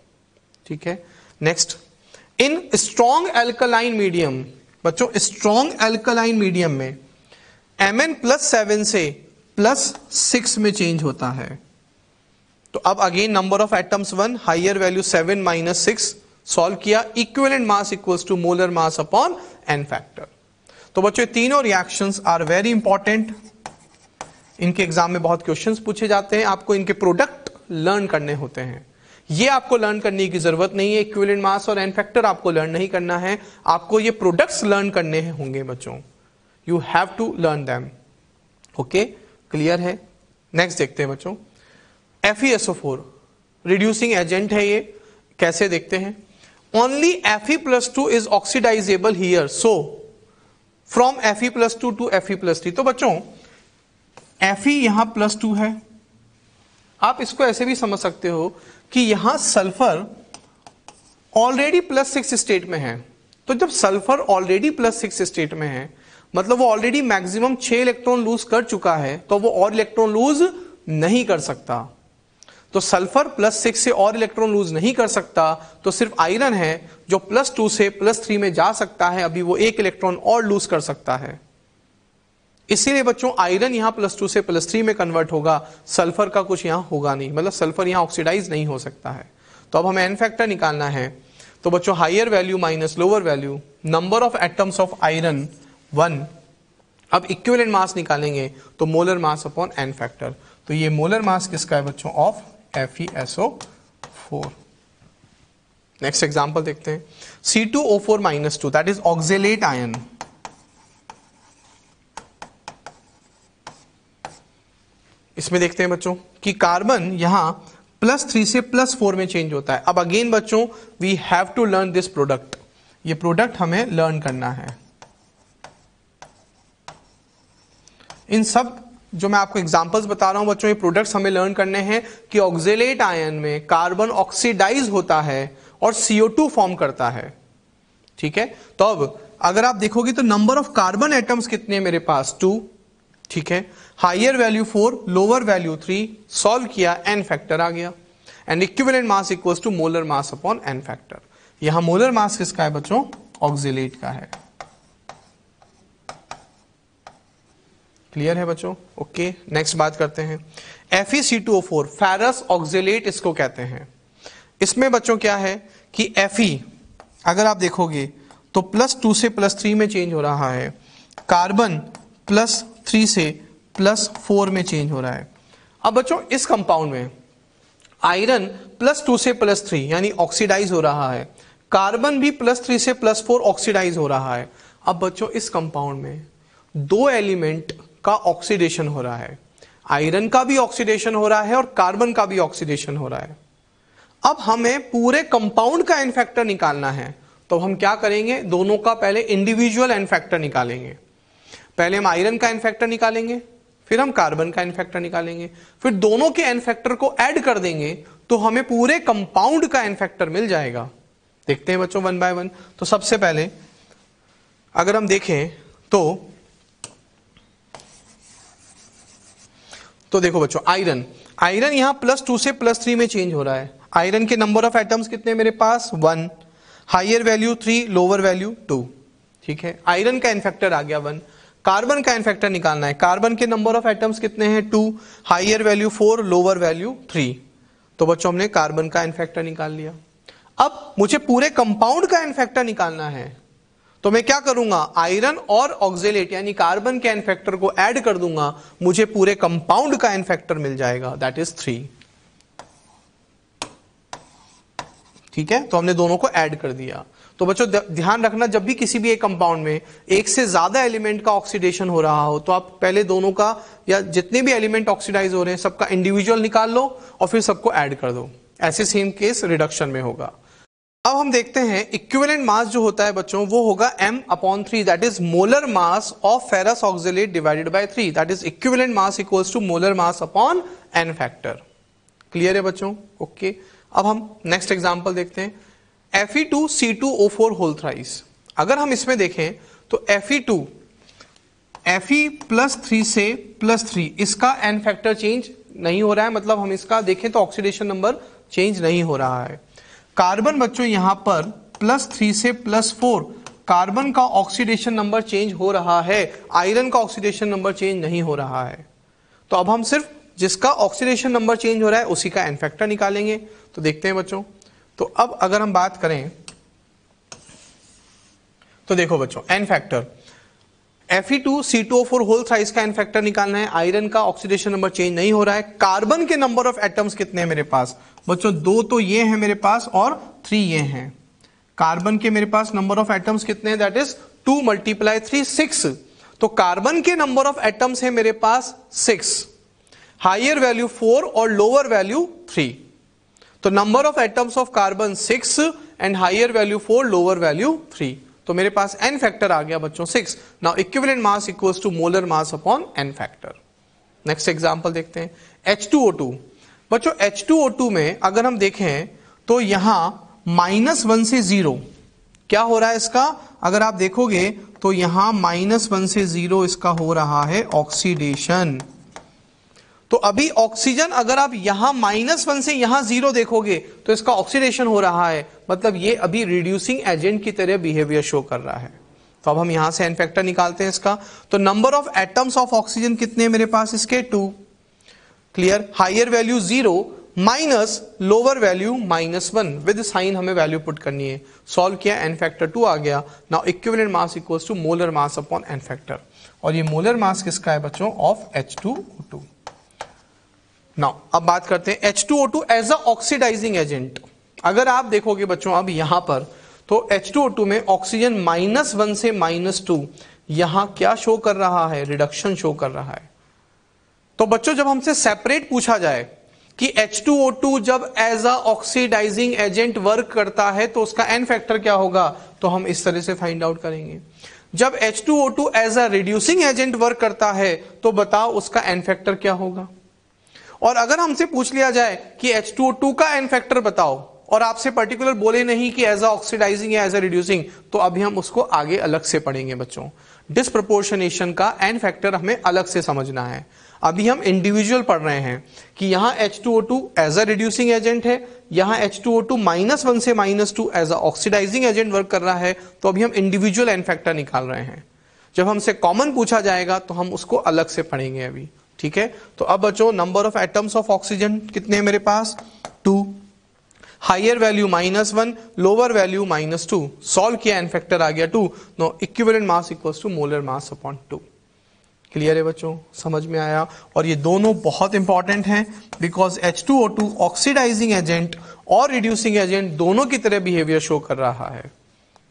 Speaker 1: ठीक है, next, in strong alkaline medium, बच्चों स्ट्रॉन्ग एल्कलाइन मीडियम में Mn +7 से +6 में चेंज होता है। तो अब again number of atoms 1, higher value 7 - 6, solve किया, equivalent mass equals to molar mass upon n factor. तो बच्चों तीनों रिएक्शंस आर वेरी इंपॉर्टेंट, इनके एग्जाम में बहुत क्वेश्चंस पूछे जाते हैं, आपको इनके प्रोडक्ट लर्न करने होते हैं। ये आपको लर्न करने की जरूरत नहीं है, इक्विवेलेंट मास और एन फैक्टर आपको लर्न नहीं करना है, आपको ये प्रोडक्ट्स लर्न करने होंगे बच्चों। You have to learn them. Okay, clear है। नेक्स्ट देखते हैं बच्चों, FeSO4 रिड्यूसिंग एजेंट है, ये कैसे देखते हैं। Only Fe+2 is oxidisable here, so from Fe+2 to Fe+3। तो बच्चों Fe यहां +2 है, आप इसको ऐसे भी समझ सकते हो कि यहां सल्फर ऑलरेडी +6 स्टेट में है। तो जब सल्फर ऑलरेडी +6 स्टेट में है, मतलब वो ऑलरेडी मैक्सिमम 6 इलेक्ट्रॉन लूज कर चुका है, तो वो और इलेक्ट्रॉन लूज नहीं कर सकता। तो सल्फर +6 से और इलेक्ट्रॉन लूज नहीं कर सकता, तो सिर्फ आयरन है जो +2 से +3 में जा सकता है, अभी वो 1 इलेक्ट्रॉन और लूज कर सकता है। इसीलिए बच्चों आयरन यहां +2 से +3 में कन्वर्ट होगा, सल्फर का कुछ यहां होगा नहीं, मतलब सल्फर यहां ऑक्सीडाइज नहीं हो सकता है। तो अब हमें एन फैक्टर निकालना है। तो बच्चों higher value minus lower value, number of atoms of iron 1। अब इक्विवेलेंट मास निकालेंगे तो molar mass upon n factor. तो ये मोलर मास किसका है बच्चों, ऑफ FeSO4। नेक्स्ट एग्जांपल देखते हैं, C2O4 - 2 that is oxalate ion. इसमें देखते हैं बच्चों कि कार्बन यहां +3 से +4 में चेंज होता है। अब अगेन बच्चों we have to learn this product, ये प्रोडक्ट हमें लर्न करना है। इन सब जो मैं आपको एग्जांपल्स बता रहा हूं बच्चों, ये प्रोडक्ट्स हमें लर्न करने हैं कि ऑक्जेलेट आयन में कार्बन ऑक्सीडाइज होता है और CO2 फॉर्म करता है। ठीक है, तो अब अगर आप देखोगे तो नंबर ऑफ कार्बन एटम्स कितने हैं मेरे पास, 2। ठीक है, higher value 4, lower value 3, solve किया, एन फैक्टर आ गया, and equivalent mass equals to molar mass upon n factor. यहां मोलर मास किसका है बच्चों, ऑक्जेलेट का है। क्लियर है बच्चों। ओके, नेक्स्ट बात करते हैं FeC2O4 फेरस ऑक्जेलेट इसको कहते हैं। इसमें बच्चों क्या है कि Fe अगर आप देखोगे तो +2 से +3 में चेंज हो रहा है, कार्बन +3 से +4 में चेंज हो रहा है। अब बच्चों इस कंपाउंड में आयरन +2 से +3 यानी ऑक्सीडाइज हो रहा है, कार्बन भी +3 से +4 ऑक्सीडाइज हो रहा है। अब बच्चों इस कंपाउंड में दो एलिमेंट का ऑक्सीडेशन हो रहा है, आयरन का भी ऑक्सीडेशन हो रहा है और कार्बन का भी ऑक्सीडेशन हो रहा है। अब हमें पूरे कंपाउंड का एन फैक्टर निकालना है, तो हम क्या करेंगे, दोनों का पहले इंडिविजुअल एन फैक्टर निकालेंगे। पहले हम आयरन का एन फैक्टर निकालेंगे, फिर हम कार्बन का एन फैक्टर निकालेंगे, फिर दोनों के एन फैक्टर को ऐड कर देंगे तो हमें पूरे कंपाउंड का एन फैक्टर मिल जाएगा। देखते हैं बच्चों वन बाय वन। तो सबसे पहले अगर हम देखें तो देखो बच्चों, आयरन यहां +2 से +3 में चेंज हो रहा है। आयरन के नंबर ऑफ एटम्स कितने मेरे पास 1, हायर वैल्यू 3, लोअर वैल्यू 2। ठीक है, आयरन का एन फैक्टर आ गया 1। कार्बन का एन फैक्टर निकालना है। कार्बन के नंबर ऑफ एटम्स कितने हैं 2, हायर वैल्यू 4, लोअर वैल्यू 3। तो बच्चों हमने कार्बन का एन फैक्टर निकाल लिया। अब मुझे पूरे कंपाउंड का एन फैक्टर निकालना है, तो मैं क्या करूंगा, आयरन और ऑक्जेलेट यानी कार्बन के एन फैक्टर को ऐड कर दूंगा, मुझे पूरे कंपाउंड का एन फैक्टर मिल जाएगा, दैट इज 3। ठीक है, तो हमने दोनों को ऐड कर दिया। तो बच्चों ध्यान रखना, जब भी किसी भी एक कंपाउंड में एक से ज्यादा एलिमेंट का ऑक्सीडेशन हो रहा हो, तो आप पहले दोनों का या जितने भी एलिमेंट ऑक्सीडाइज हो रहे हैं सबका इंडिविजुअल निकाल लो और फिर सबको ऐड कर दो। ऐसे सेम केस रिडक्शन में होगा। अब हम देखते हैं इक्विवेलेंट मास जो होता है बच्चों वो होगा m/3, that is molar mass of ferrous oxalate divided by 3, that is equivalent mass equals to molar mass upon n factor. Clear है बच्चों? ओके। अब हम नेक्स्ट एग्जांपल देखते हैं, Fe2C2O4 होल थ्राइस। अगर हम इसमें देखें तो Fe2 Fe+3 से +3 इसका n फैक्टर चेंज नहीं हो रहा है, मतलब हम इसका देखें तो ऑक्सीडेशन नंबर चेंज नहीं हो रहा है। कार्बन बच्चों यहां पर +3 से +4 कार्बन का ऑक्सीडेशन नंबर चेंज हो रहा है, आयरन का ऑक्सीडेशन नंबर चेंज नहीं हो रहा है। तो अब हम सिर्फ जिसका ऑक्सीडेशन नंबर चेंज हो रहा है उसी का एन फैक्टर निकालेंगे। तो देखते हैं बच्चों, तो अब अगर हम बात करें तो देखो बच्चों n factor Fe2C2O4 whole thrice का एन फैक्टर निकालना है, आयरन का ऑक्सीडेशन नंबर चेंज नहीं हो रहा है। कार्बन के नंबर ऑफ एटम्स कितने हैं मेरे पास बच्चों, 2 तो ये हैं मेरे पास और 3 ये हैं। कार्बन के मेरे पास नंबर ऑफ एटम्स कितने हैं, दैट इज 2 × 3 6। तो कार्बन के नंबर ऑफ एटम्स है मेरे पास 6, हायर वैल्यू 4 और लोअर वैल्यू 3। तो number of atoms of carbon 6 and higher value 4, lower value 3। तो मेरे पास एन फैक्टर आ गया बच्चों 6। Now equivalent mass equals to molar mass upon n factor. Next example देखते हैं, H2O2। बच्चों H2O2 में अगर हम देखें तो यहां -1 से 0 क्या हो रहा है इसका, अगर आप देखोगे तो यहां -1 से 0 इसका हो रहा है ऑक्सीडेशन। तो अभी ऑक्सीजन अगर आप यहां -1 से यहां 0 देखोगे तो इसका ऑक्सीडेशन हो रहा है, मतलब ये अभी रिड्यूसिंग एजेंट की तरह बिहेवियर शो कर रहा है। तो अब हम यहां से एन फैक्टर निकालते हैं इसका। तो number of atoms of oxygen कितने हैं मेरे पास इसके 2। Clear, higher value 0 minus lower value -1 with sign हमें वैल्यू पुट करनी है। सॉल्व किया, एन फैक्टर 2 आ गया। Now equivalent mass equals to molar mass upon n factor, और ये मोलर मास किसका है बच्चों, ऑफ H2O2। नाउ अब बात करते हैं H2O2 as a oxidising agent. अगर आप देखोगे बच्चों अब यहां पर तो H2O2 में ऑक्सीजन -1 से -2 यहां क्या शो कर रहा है, रिडक्शन शो कर रहा है। तो बच्चों जब हमसे सेपरेट पूछा जाए कि H2O2 जब as a oxidising agent work करता है तो उसका एन फैक्टर क्या होगा, तो हम इस तरह से फाइंड आउट करेंगे। जब H2O2 as a reducing agent work करता है तो बताओ उसका एन फैक्टर क्या होगा। और अगर हमसे पूछ लिया जाए कि H2O2 का एन फैक्टर बताओ और आपसे पर्टिकुलर बोले नहीं कि एज अ ऑक्सीडाइजिंग या एज अ रिड्यूसिंग, तो अभी हम उसको आगे अलग से पढ़ेंगे बच्चों। डिस्प्रपोर्शनेशन का एन फैक्टर हमें अलग से समझना है। अभी हम इंडिविजुअल पढ़ रहे हैं कि यहां H2O2 as a reducing agent है, यहां H2O2 -1 से -2 as a oxidising agent work कर रहा है। तो अभी हम इंडिविजुअल एन फैक्टर निकाल रहे हैं। जब हमसे कॉमन पूछा जाएगा तो हम उसको अलग से पढ़ेंगे अभी। ठीक है, तो अब बच्चों number of atoms of oxygen कितने हैं मेरे पास 2, higher value -1, lower value -2। Solve किया, एन फैक्टर आ गया 2। No equivalent mass equals to molar mass upon 2। Clear है बच्चों, समझ में आया। और ये दोनों बहुत इंपॉर्टेंट हैं बिकॉज H2O2 ऑक्सीडाइजिंग एजेंट और रिड्यूसिंग एजेंट दोनों की तरह बिहेवियर शो कर रहा है।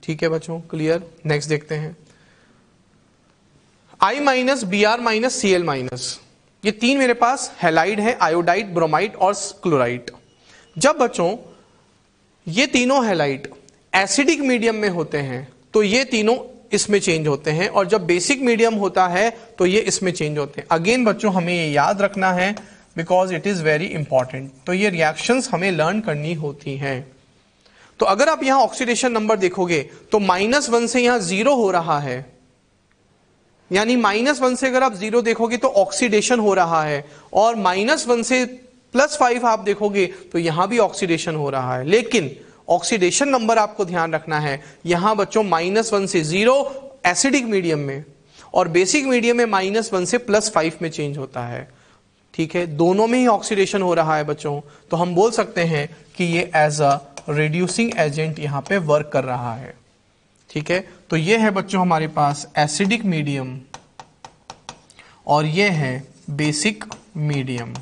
Speaker 1: ठीक है बच्चों, क्लियर। नेक्स्ट देखते हैं I minus Br minus Cl minus, ये तीन मेरे पास हैलाइड है, आयोडाइड, ब्रोमाइड और क्लोराइड। जब बच्चों ये तीनों हैलाइड एसिडिक मीडियम में होते हैं तो ये तीनों इसमें चेंज होते हैं, और जब बेसिक मीडियम होता है तो ये इसमें चेंज होते हैं। अगेन बच्चों हमें ये याद रखना है because it is very important. तो ये रिएक्शंस हमें लर्न करनी होती हैं। तो अगर आप यहां ऑक्सीडेशन नंबर देखोगे तो -1 से यहां 0 हो रहा है, यानी -1 से अगर आप 0 देखोगे तो ऑक्सीडेशन हो रहा है, और -1 से +5 आप देखोगे तो यहां भी ऑक्सीडेशन हो रहा है। लेकिन ऑक्सीडेशन नंबर आपको ध्यान रखना है, यहां बच्चों -1 से 0 एसिडिक मीडियम में, और बेसिक मीडियम में -1 से +5 में चेंज होता है। ठीक है, दोनों में ही ऑक्सीडेशन हो रहा है बच्चों, तो हम बोल सकते हैं कि ये एज अ रिड्यूसिंग एजेंट यहां पे वर्क कर रहा है। ठीक है, तो ये है बच्चों हमारे पास एसिडिक मीडियम और ये है बेसिक मीडियम।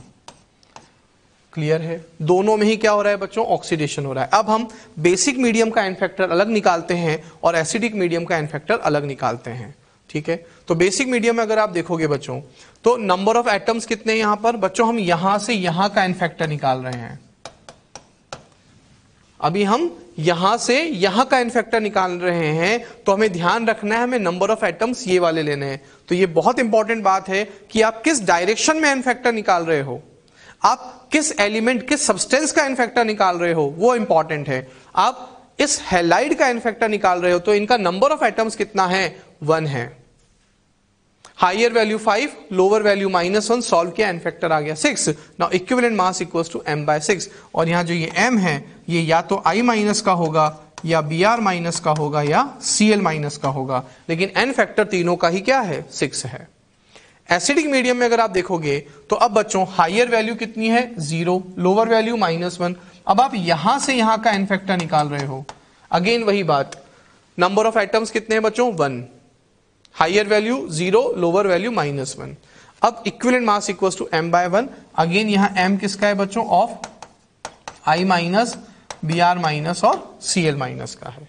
Speaker 1: क्लियर है, दोनों में ही क्या हो रहा है बच्चों, ऑक्सीडेशन हो रहा है। अब हम बेसिक मीडियम का एन फैक्टर अलग निकालते हैं और एसिडिक मीडियम का एन फैक्टर अलग निकालते हैं। ठीक है, तो बेसिक मीडियम में अगर आप देखोगे बच्चों तो नंबर ऑफ एटम्स कितने हैं यहां पर बच्चों, हम यहां से यहां का एन फैक्टर निकाल रहे हैं। अभी हम यहां से यहां का एन फैक्टर निकाल रहे हैं, तो हमें ध्यान रखना है, हमें नंबर ऑफ एटम्स ये वाले लेने हैं। तो ये बहुत इंपॉर्टेंट बात है कि आप किस डायरेक्शन में एन फैक्टर निकाल रहे हो, आप किस एलिमेंट, किस सब्सटेंस का एन फैक्टर निकाल रहे हो, वो इंपॉर्टेंट है। आप इस हैलाइड का एन फैक्टर निकाल रहे हो तो इनका नंबर ऑफ एटम्स कितना है, 1 है। Higher value 5, lower value -1, solve किया, एन फैक्टर आ गया 6। Now equivalent mass equals to m/6, और यहां जो ये m है ये या तो I माइनस का होगा या Br माइनस का होगा या Cl माइनस का होगा, लेकिन एन फैक्टर तीनों का ही क्या है, 6 है। एसिडिक मीडियम में अगर आप देखोगे तो अब बच्चों हाइयर वैल्यू कितनी है, 0, लोअर वैल्यू -1। अब आप यहां से यहां का एन फैक्टर निकाल रहे हो, अगेन वही बात, नंबर ऑफ एटम्स कितने हैं बच्चों, 1, हाइयर वैल्यू 0, लोअर वैल्यू -1। अब equivalent mass equals to m/1, again यहां m किसका है बच्चों, of I minus, Br minus और Cl माइनस का है।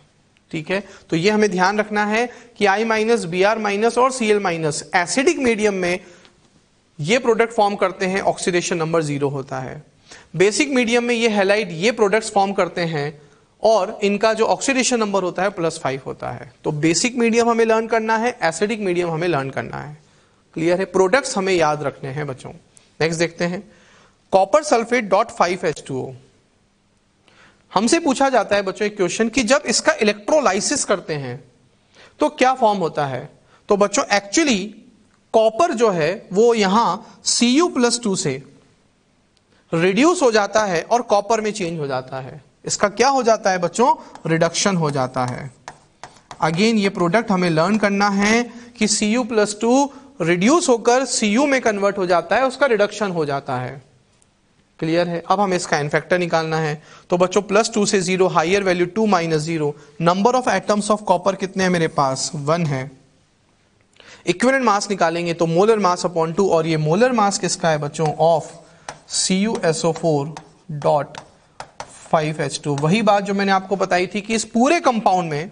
Speaker 1: ठीक है, तो ये हमें ध्यान रखना है कि I माइनस, Br माइनस और Cl माइनस एसिडिक मीडियम में ये प्रोडक्ट फॉर्म करते हैं, ऑक्सीडेशन नंबर 0 होता है। बेसिक मीडियम में ये हैलाइड ये प्रोडक्ट्स फॉर्म करते हैं और इनका जो ऑक्सीडेशन नंबर होता है +5 होता है। तो बेसिक मीडियम हमें लर्न करना है, एसिडिक मीडियम हमें लर्न करना है। क्लियर है, प्रोडक्ट्स हमें याद रखने हैं बच्चों। नेक्स्ट देखते हैं कॉपर सल्फेट .5H2O। हमसे पूछा जाता है बच्चों एक क्वेश्चन कि जब इसका इलेक्ट्रोलाइसिस करते हैं तो क्या फॉर्म होता है। तो बच्चों एक्चुअली कॉपर जो है वो यहां Cu+2 से रिड्यूस हो जाता है और कॉपर में चेंज हो जाता है। इसका क्या हो जाता है बच्चों, रिडक्शन हो जाता है। अगेन ये प्रोडक्ट हमें लर्न करना है कि Cu+2 रिड्यूस होकर Cu में कन्वर्ट हो जाता है, उसका रिडक्शन हो जाता है। क्लियर है, अब हमें इसका एन फैक्टर निकालना है। तो बच्चों +2 से 0, higher value 2 - 0, number of atoms of copper कितने हैं मेरे पास, 1 है। इक्विवेलेंट मास निकालेंगे तो मोलर मास अपॉन 2, और ये मोलर मास किसका है बच्चों, ऑफ CuSO4.5H2। वही बात जो मैंने आपको बताई थी कि इस पूरे कंपाउंड में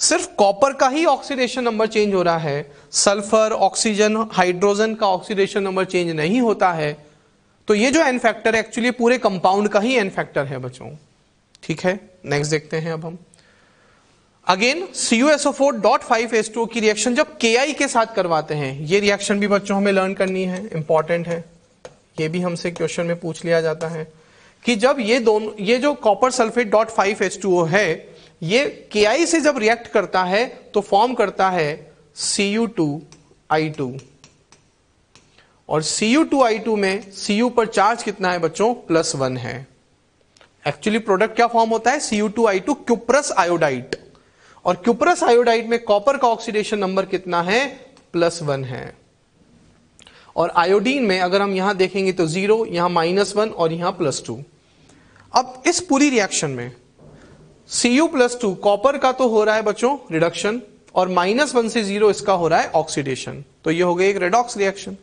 Speaker 1: सिर्फ कॉपर का ही ऑक्सीडेशन नंबर चेंज हो रहा है, सल्फर, ऑक्सीजन, हाइड्रोजन का ऑक्सीडेशन नंबर चेंज नहीं होता है। तो ये जो एन फैक्टर है एक्चुअली पूरे कंपाउंड का ही एन फैक्टर है बच्चों। ठीक है, नेक्स्ट देखते हैं अब हम अगेन CuSO4.5H2O की रिएक्शन जब Ki के साथ करवाते हैं, ये रिएक्शन भी बच्चों हमें लर्न करनी है, इंपॉर्टेंट है। ये भी हमसे क्वेश्चन में पूछ लिया जाता है कि जब ये जो कॉपर सल्फेट .5H2O है ये Ki से जब रिएक्ट करता है तो फॉर्म करता है Cu2I2, और Cu2I2 में Cu पर चार्ज कितना है बच्चों, +1 है। एक्चुअली प्रोडक्ट क्या फॉर्म होता है, Cu2I2 क्यूप्रस आयोडाइड, और क्यूप्रस आयोडाइड में कॉपर का ऑक्सीडेशन नंबर कितना है, +1 है। और आयोडीन में अगर हम यहां देखेंगे तो 0, यहां -1 और यहां +2। अब इस पूरी रिएक्शन में Cu+2 कॉपर का तो हो रहा है बच्चों रिडक्शन, और -1 से 0 इसका हो रहा है ऑक्सीडेशन। तो ये हो गई एक रेडॉक्स रिएक्शन।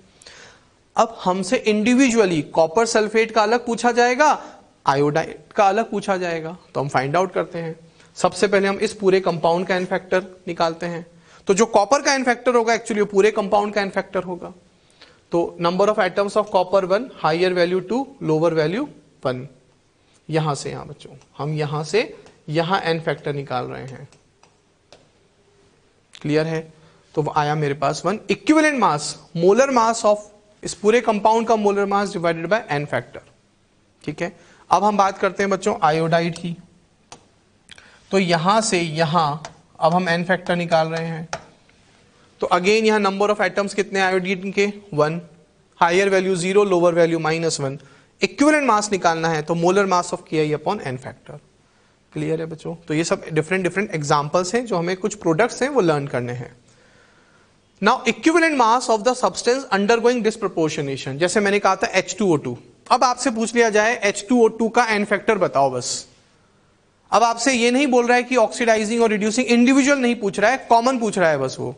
Speaker 1: अब हमसे इंडिविजुअली कॉपर सल्फेट का अलग पूछा जाएगा, आयोडाइड का अलग पूछा जाएगा, तो हम फाइंड आउट करते हैं। सबसे पहले हम इस पूरे कंपाउंड का एन फैक्टर निकालते हैं। तो जो कॉपर का एन फैक्टर होगा एक्चुअली वो पूरे कंपाउंड का एन फैक्टर होगा। तो number of atoms of copper 1, higher value 2, lower value 1। यहां से यहां बच्चों हम यहां से यहां एन फैक्टर निकाल रहे हैं। क्लियर है? तो वो आया मेरे पास 1। Equivalent mass, molar mass of इस पूरे कंपाउंड का molar mass divided by n factor. ठीक है, अब हम बात करते हैं बच्चों आयोडाइड की। तो यहां से यहां अब हम एन फैक्टर निकाल रहे हैं। तो अगेन यहां नंबर ऑफ एटम्स कितने आयोडीन के 1, higher value 0, lower value -1। Equivalent mass निकालना है तो molar mass of KI upon n factor. Clear है बच्चों? तो ये सब डिफरेंट एग्जांपल्स हैं जो हमें कुछ प्रोडक्ट्स हैं वो लर्न करने हैं। Now equivalent mass of the substance undergoing disproportionation, जैसे मैंने कहा था H2O2। अब आपसे पूछ लिया जाए H2O2 का एन फैक्टर बताओ बस। अब आपसे ये नहीं बोल रहा है कि ऑक्सीडाइजिंग और रिड्यूसिंग, इंडिविजुअल नहीं पूछ रहा है, कॉमन पूछ रहा है बस वो।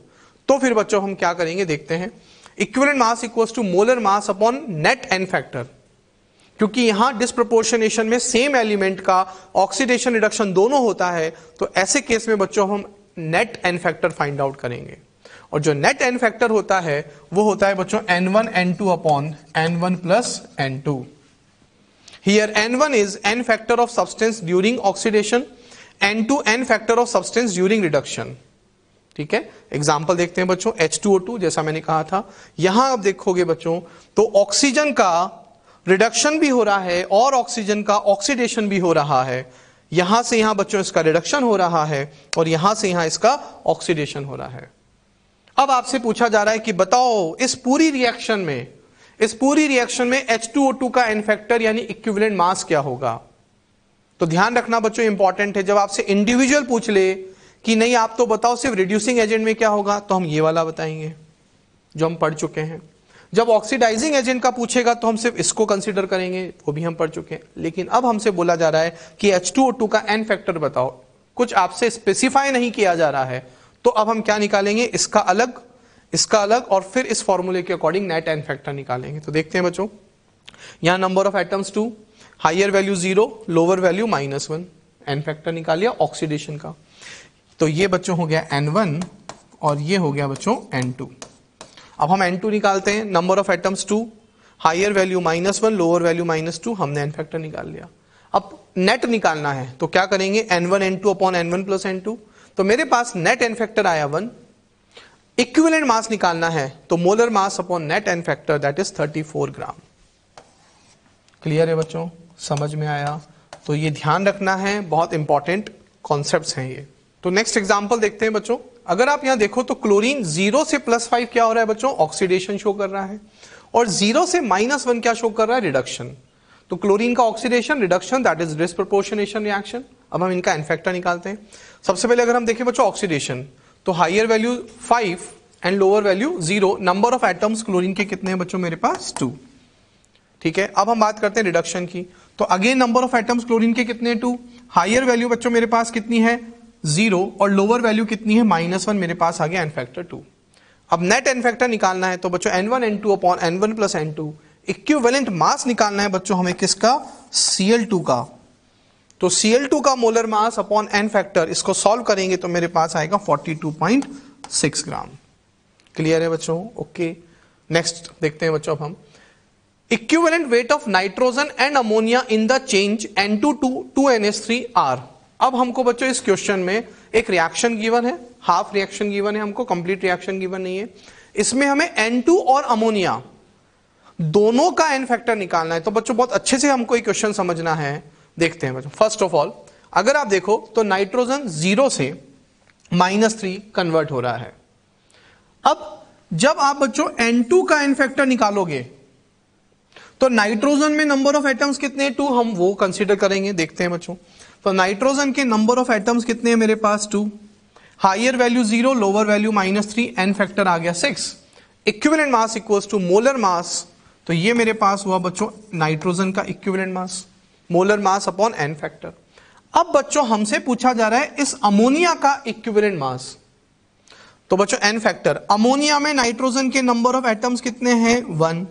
Speaker 1: तो फिर बच्चों हम क्या करेंगे देखते हैं। Equivalent mass equals to molar mass upon net n factor. क्योंकि यहां डिस्प्रपोर्शनेशन में सेम एलिमेंट का ऑक्सीडेशन रिडक्शन दोनों होता है, तो ऐसे केस में बच्चों हम net n factor find out करेंगे। और जो नेट एन फैक्टर होता है वो होता है बच्चों N1 N2 upon N1 plus N2। Here N1 is n factor of substance during oxidation, N2 n factor of substance during reduction. ठीक है, एग्जाम्पल देखते हैं बच्चों। H2O2 जैसा मैंने कहा था, यहां आप देखोगे बच्चों तो ऑक्सीजन का रिडक्शन भी हो रहा है और ऑक्सीजन का ऑक्सीडेशन भी हो रहा है। यहां से यहां बच्चों इसका रिडक्शन हो रहा है और यहां से यहां इसका ऑक्सीडेशन हो रहा है। अब आपसे पूछा जा रहा है कि बताओ इस पूरी रिएक्शन में H2O2 का एन फैक्टर यानी इक्विवेलेंट मास क्या होगा। तो ध्यान रखना बच्चों इंपॉर्टेंट है, जब आपसे इंडिविजुअल पूछ ले कि नहीं आप तो बताओ सिर्फ रिड्यूसिंग एजेंट में क्या होगा, तो हम ये वाला बताएंगे जो हम पढ़ चुके हैं। जब ऑक्सीडाइजिंग एजेंट का पूछेगा तो हम सिर्फ इसको कंसीडर करेंगे, वो भी हम पढ़ चुके हैं। लेकिन अब हमसे बोला जा रहा है कि H2O2 का एन फैक्टर बताओ, कुछ आपसे स्पेसिफाई नहीं किया जा रहा है। तो अब हम क्या निकालेंगे, इसका अलग और फिर इस फॉर्मूले के अकॉर्डिंग नेट एन फैक्टर निकालेंगे। तो देखते हैं बच्चों, यहां number of atoms 2, higher value 0, lower value -1, n factor निकाल लिया ऑक्सीडेशन का। तो ये बच्चों हो गया N1 और ये हो गया बच्चों N2। अब हम N2 निकालते हैं। Number of atoms 2, higher value -1, lower value -2, हमने एन फैक्टर निकाल लिया। अब नेट निकालना है तो क्या करेंगे, N1 N2 upon N1 plus N2। तो मेरे पास नेट एन फैक्टर आया 1। इक्विवेलेंट मास निकालना है तो molar mass upon net n factor that is 34 gram. Clear है बच्चों? समझ में आया? तो ये ध्यान रखना है, बहुत इंपॉर्टेंट कॉन्सेप्ट्स हैं ये। तो नेक्स्ट एग्जांपल देखते हैं बच्चों। अगर आप यहां देखो तो क्लोरीन 0 से +5 क्या हो रहा है बच्चों, ऑक्सीडेशन शो कर रहा है, और 0 से -1 क्या शो कर रहा है, रिडक्शन। तो क्लोरीन का oxidation reduction that is disproportionation reaction. अब हम इनका एन फैक्टर निकालते हैं। सबसे पहले अगर हम देखें बच्चों ऑक्सीडेशन, तो higher value 5 and lower value 0। Number of atoms chlorine के कितने हैं बच्चों, मेरे पास 2। ठीक है, अब हम बात करते हैं रिडक्शन की। तो again number of atoms chlorine के कितने हैं, 2। हायर वैल्यू बच्चों मेरे पास कितनी है, 0, और लोअर वैल्यू कितनी है, -1। मेरे पास आ गया एन फैक्टर 2। अब नेट एन फैक्टर निकालना है तो बच्चों N1 N2 upon N1 plus N2। Equivalent mass निकालना है बच्चों हमें किसका, Cl2 का। तो Cl2 का molar mass upon n factor, इसको सॉल्व करेंगे तो मेरे पास आएगा 42.6 ग्राम। क्लियर है बच्चों? ओके, नेक्स्ट देखते हैं बच्चों अब हम equivalent weight of nitrogen and ammonia in the change N2 to 2NH3R। अब हमको बच्चों इस क्वेश्चन में एक रिएक्शन गिवन है, हाफ रिएक्शन गिवन है हमको, कंप्लीट रिएक्शन गिवन नहीं है। इसमें हमें N2 और अमोनिया दोनों का एन फैक्टर निकालना है। तो बच्चों बहुत अच्छे से हमको ये क्वेश्चन समझना है। देखते हैं बच्चों, फर्स्ट ऑफ ऑल अगर आप देखो तो नाइट्रोजन 0 से -3 कन्वर्ट हो रहा है। अब जब आप बच्चों N2 का एन फैक्टर निकालोगे तो नाइट्रोजन में नंबर ऑफ एटम्स कितने हैं, 2, हम वो कंसीडर करेंगे। देखते हैं बच्चों, तो नाइट्रोजन के नंबर ऑफ एटम्स कितने हैं मेरे पास, 2। Higher value 0, lower value -3, n factor आ गया 6। Equivalent mass equals to molar mass, तो ये मेरे पास हुआ बच्चों नाइट्रोजन का equivalent mass, molar mass upon n factor. अब बच्चों हमसे पूछा जा रहा है इस अमोनिया का इक्विवेलेंट मास। तो बच्चों n फैक्टर, अमोनिया में नाइट्रोजन के नंबर ऑफ एटम्स कितने हैं 1।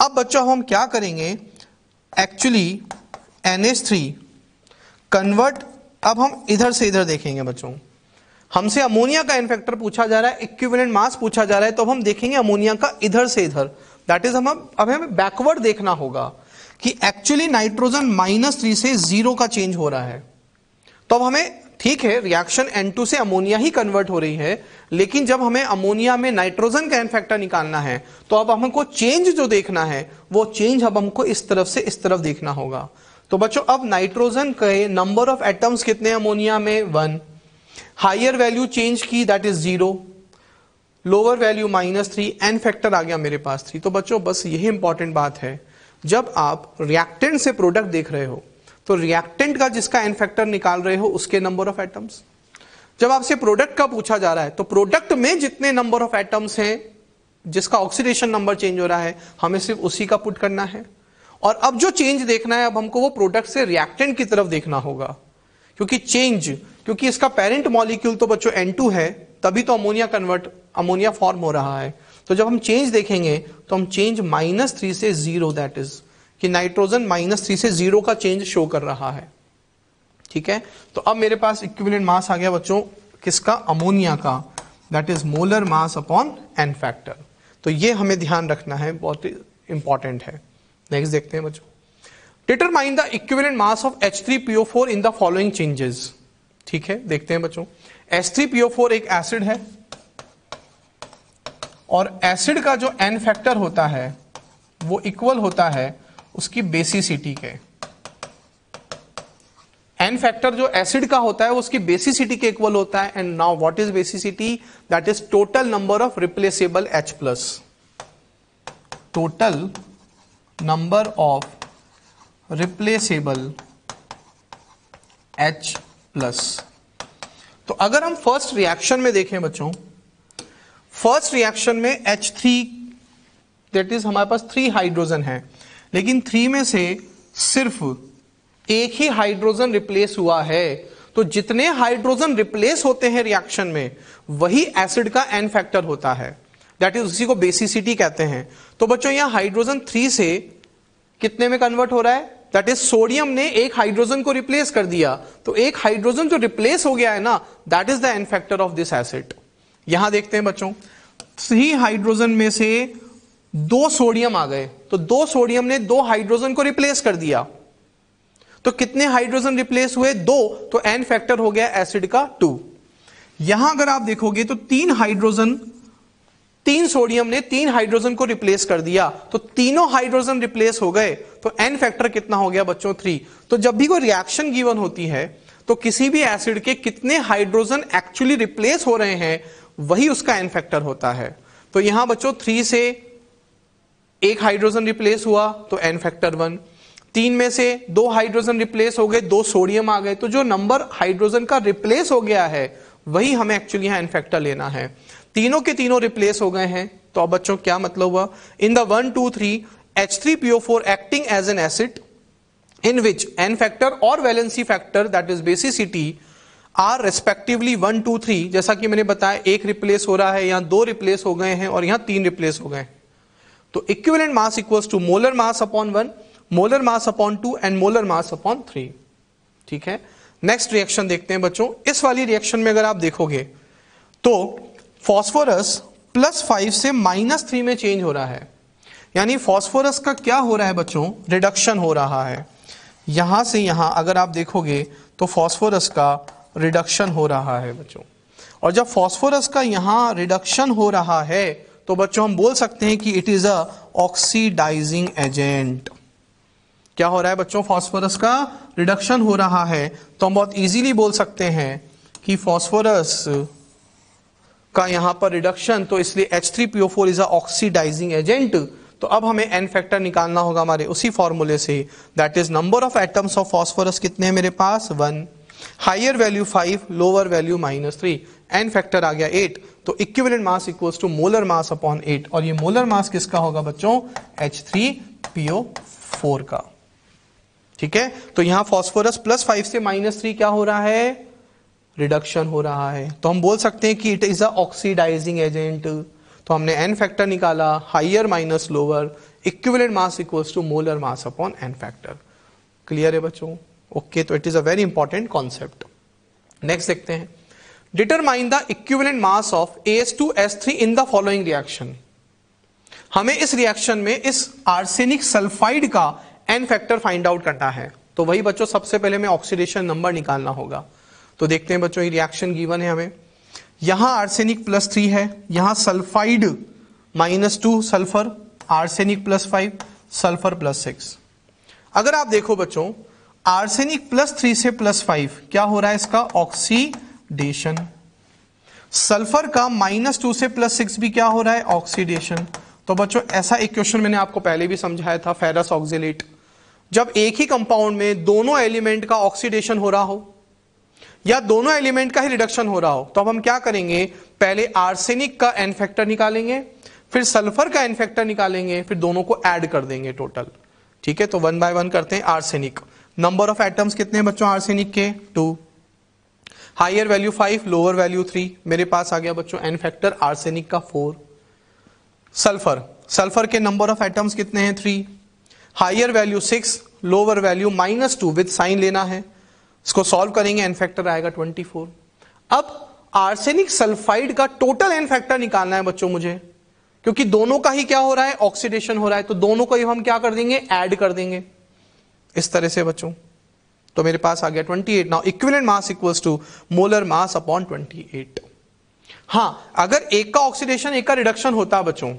Speaker 1: अब बच्चों हम क्या करेंगे, एक्चुअली NH3 कन्वर्ट, अब हम इधर से इधर देखेंगे बच्चों, हमसे अमोनिया का n फैक्टर पूछा जा रहा है, इक्विवेलेंट मास पूछा जा रहा है, तो अब हम देखेंगे अमोनिया का इधर से इधर, दैट इज अब हमें बैकवर्ड देखना होगा कि एक्चुअली नाइट्रोजन -3 से 0 का चेंज हो रहा है। तो अब हमें, ठीक है, रिएक्शन N2 से अमोनिया ही कन्वर्ट हो रही है, लेकिन जब हमें अमोनिया में नाइट्रोजन का n फैक्टर निकालना है तो अब हमको चेंज जो देखना है वो चेंज अब हमको इस तरफ से इस तरफ देखना होगा। तो बच्चों अब नाइट्रोजन के नंबर ऑफ एटम्स कितने अमोनिया में 1, हायर वैल्यू चेंज की that is 0, lower value -3, n factor आ गया मेरे पास 3। तो बच्चों बस यही इंपॉर्टेंट बात है, जब आप रिएक्टेंट से प्रोडक्ट देख रहे हो तो रिएक्टेंट का जिसका n फैक्टर निकाल रहे हो उसके नंबर ऑफ एटम्स, जब आपसे प्रोडक्ट का पूछा जा रहा है तो प्रोडक्ट में जितने नंबर ऑफ एटम्स हैं जिसका ऑक्सीडेशन नंबर चेंज हो रहा है हमें सिर्फ उसी का पुट करना है। और अब जो चेंज देखना है, अब हमको वो प्रोडक्ट से रिएक्टेंट की तरफ देखना होगा, क्योंकि इसका पेरेंट मॉलिक्यूल तो बच्चों N2 है, तभी तो अमोनिया फॉर्म हो रहा है। तो जब हम चेंज देखेंगे तो हम चेंज -3 से 0, दैट इज कि नाइट्रोजन -3 से 0 का चेंज शो कर रहा है। ठीक है, तो अब मेरे पास इक्विवेलेंट मास आ गया बच्चों किसका, अमोनिया का, that is molar mass upon n factor. तो ये हमें ध्यान रखना है, बहुत इंपॉर्टेंट है। नेक्स्ट देखते हैं बच्चों, determine the equivalent mass of H3PO4 in the following changes. ठीक है, देखते हैं बच्चों, H3PO4 एक एसिड है और एसिड का जो n फैक्टर होता है वो इक्वल होता है उसकी बेसिसिटी के। n फैक्टर जो एसिड का होता है वो उसकी बेसिसिटी के इक्वल होता है। And now what is basicity, that is total number of replaceable H+, total number of replaceable H+। तो अगर हम फर्स्ट रिएक्शन में देखें बच्चों, फर्स्ट रिएक्शन में H3, दैट इज हमारे पास 3 हाइड्रोजन है, लेकिन 3 में से सिर्फ एक ही हाइड्रोजन रिप्लेस हुआ है। तो जितने हाइड्रोजन रिप्लेस होते हैं रिएक्शन में वही एसिड का n फैक्टर होता है, दैट इज उसी को बेसिसिटी कहते हैं। तो बच्चों यहां हाइड्रोजन 3 से कितने में कन्वर्ट हो रहा है, दैट इज सोडियम ने एक हाइड्रोजन को रिप्लेस कर दिया, तो एक हाइड्रोजन जो रिप्लेस हो गया है ना, that is the n factor of this acid. यहां देखते हैं बच्चों, 3 हाइड्रोजन में से 2 सोडियम आ गए, तो 2 सोडियम ने 2 हाइड्रोजन को रिप्लेस कर दिया, तो कितने हाइड्रोजन रिप्लेस हुए, 2, तो n फैक्टर हो गया एसिड का 2। यहां अगर आप देखोगे तो 3 सोडियम ने 3 हाइड्रोजन को रिप्लेस कर दिया, तो तीनों हाइड्रोजन रिप्लेस हो गए, तो n फैक्टर कितना हो गया बच्चों 3। तो जब भी कोई रिएक्शन गिवन होती है तो किसी भी एसिड के कितने हाइड्रोजन एक्चुअली रिप्लेस हो रहे हैं वही उसका n फैक्टर होता है। तो यहां बच्चों 3 से एक हाइड्रोजन रिप्लेस हुआ तो n फैक्टर 1, 3 में से 2 हाइड्रोजन रिप्लेस हो गए, 2 सोडियम आ गए, तो जो नंबर हाइड्रोजन का रिप्लेस हो गया है वही हमें एक्चुअली यहां n फैक्टर लेना है। तीनों के तीनों रिप्लेस हो गए हैं, तो अब बच्चों क्या मतलब हुआ, in the 1 2 3 H3PO4 acting as an acid in which n factor और valency factor that is basicity are respectively 1 2 3, जैसा कि मैंने बताया एक रिप्लेस हो रहा है, यहां 2 रिप्लेस हो गए हैं और यहां 3 रिप्लेस हो गए। तो equivalent mass equals to molar mass upon 1, molar mass upon 2 and molar mass upon 3। ठीक है, नेक्स्ट रिएक्शन देखते हैं बच्चों। इस वाली रिएक्शन में अगर आप देखोगे तो फॉस्फोरस +5 से -3 में चेंज हो रहा है, यानी फॉस्फोरस का क्या हो रहा है बच्चों, रिडक्शन हो रहा है। यहां से यहां अगर आप देखोगे तो फॉस्फोरस का रिडक्शन हो रहा है बच्चों, और जब फॉस्फोरस का यहां रिडक्शन हो रहा है तो बच्चों हम बोल सकते हैं कि it is a oxidising agent. क्या हो रहा है बच्चों, फॉस्फोरस का रिडक्शन हो रहा है, तो हम बहुत इजीली बोल सकते हैं कि फॉस्फोरस का यहां पर रिडक्शन, तो इसलिए H3PO4 is a oxidising agent. तो अब हमें n फैक्टर निकालना होगा हमारे उसी फॉर्मूले से, that is number of atoms of phosphorus कितने हैं मेरे पास 1, higher value 5, lower value -3, n factor आ गया 8। तो equivalent mass equals to molar mass upon 8, और ये मोलर मास किसका होगा बच्चों, H3PO4 का। ठीक है, तो यहां फॉस्फोरस +5 से -3 क्या हो रहा है, रिडक्शन हो रहा है, तो हम बोल सकते हैं कि it is a oxidising agent. तो हमने एन फैक्टर निकाला, higher minus lower, equivalent mass equals to molar mass upon n factor. Clear है बच्चों? ओके, तो it is a very important concept. Next देखते हैं, determine the equivalent mass of AS2S3 in the following reaction. हमें इस reaction में इस arsenic sulphide का एन फैक्टर फाइंड आउट करना है। तो वही बच्चों सबसे पहले हमें ऑक्सीडेशन नंबर निकालना होगा। तो देखते हैं बच्चों, ये रिएक्शन गिवन है हमें, यहां आर्सेनिक +3 है, यहां सल्फाइड -2 सल्फर, आर्सेनिक +5 सल्फर +6। अगर आप देखो बच्चों, आर्सेनिक +3 से +5 क्या हो रहा है, इसका ऑक्सीडेशन। सल्फर का -2 से +6 भी क्या हो रहा है, ऑक्सीडेशन। तो बच्चों ऐसा एक क्वेश्चन मैंने आपको पहले भी समझाया था, फेरस ऑक्जेलेट। जब एक ही कंपाउंड में दोनों एलिमेंट का ऑक्सीडेशन हो रहा हो या दोनों एलिमेंट का ही रिडक्शन हो रहा हो, तो अब हम क्या करेंगे, पहले आर्सेनिक का एन फैक्टर निकालेंगे, फिर सल्फर का एन फैक्टर निकालेंगे, फिर दोनों को ऐड कर देंगे टोटल। ठीक है, तो 1 बाय 1 करते हैं। आर्सेनिक, नंबर ऑफ एटम्स कितने हैं बच्चों आर्सेनिक के, 2, हायर वैल्यू 5, लोअर वैल्यू 3। मेरे पास आ गया बच्चों एन फैक्टर आर्सेनिक का 4। सल्फर के नंबर ऑफ एटम्स कितने हैं, 3, higher value 6, lower value -2, with sign लेना है। इसको सॉल्व करेंगे, एन फैक्टर आएगा 24। अब आर्सेनिक सल्फाइड का टोटल एन फैक्टर निकालना है बच्चों मुझे, क्योंकि दोनों का ही क्या हो रहा है, ऑक्सीडेशन हो रहा है, तो दोनों को ही हम क्या कर देंगे, ऐड कर देंगे इस तरह से बच्चों। तो मेरे पास आ गया 28। Now equivalent mass equals to molar mass upon 28। हां, अगर एक का ऑक्सीडेशन एक का रिडक्शन होता बच्चों,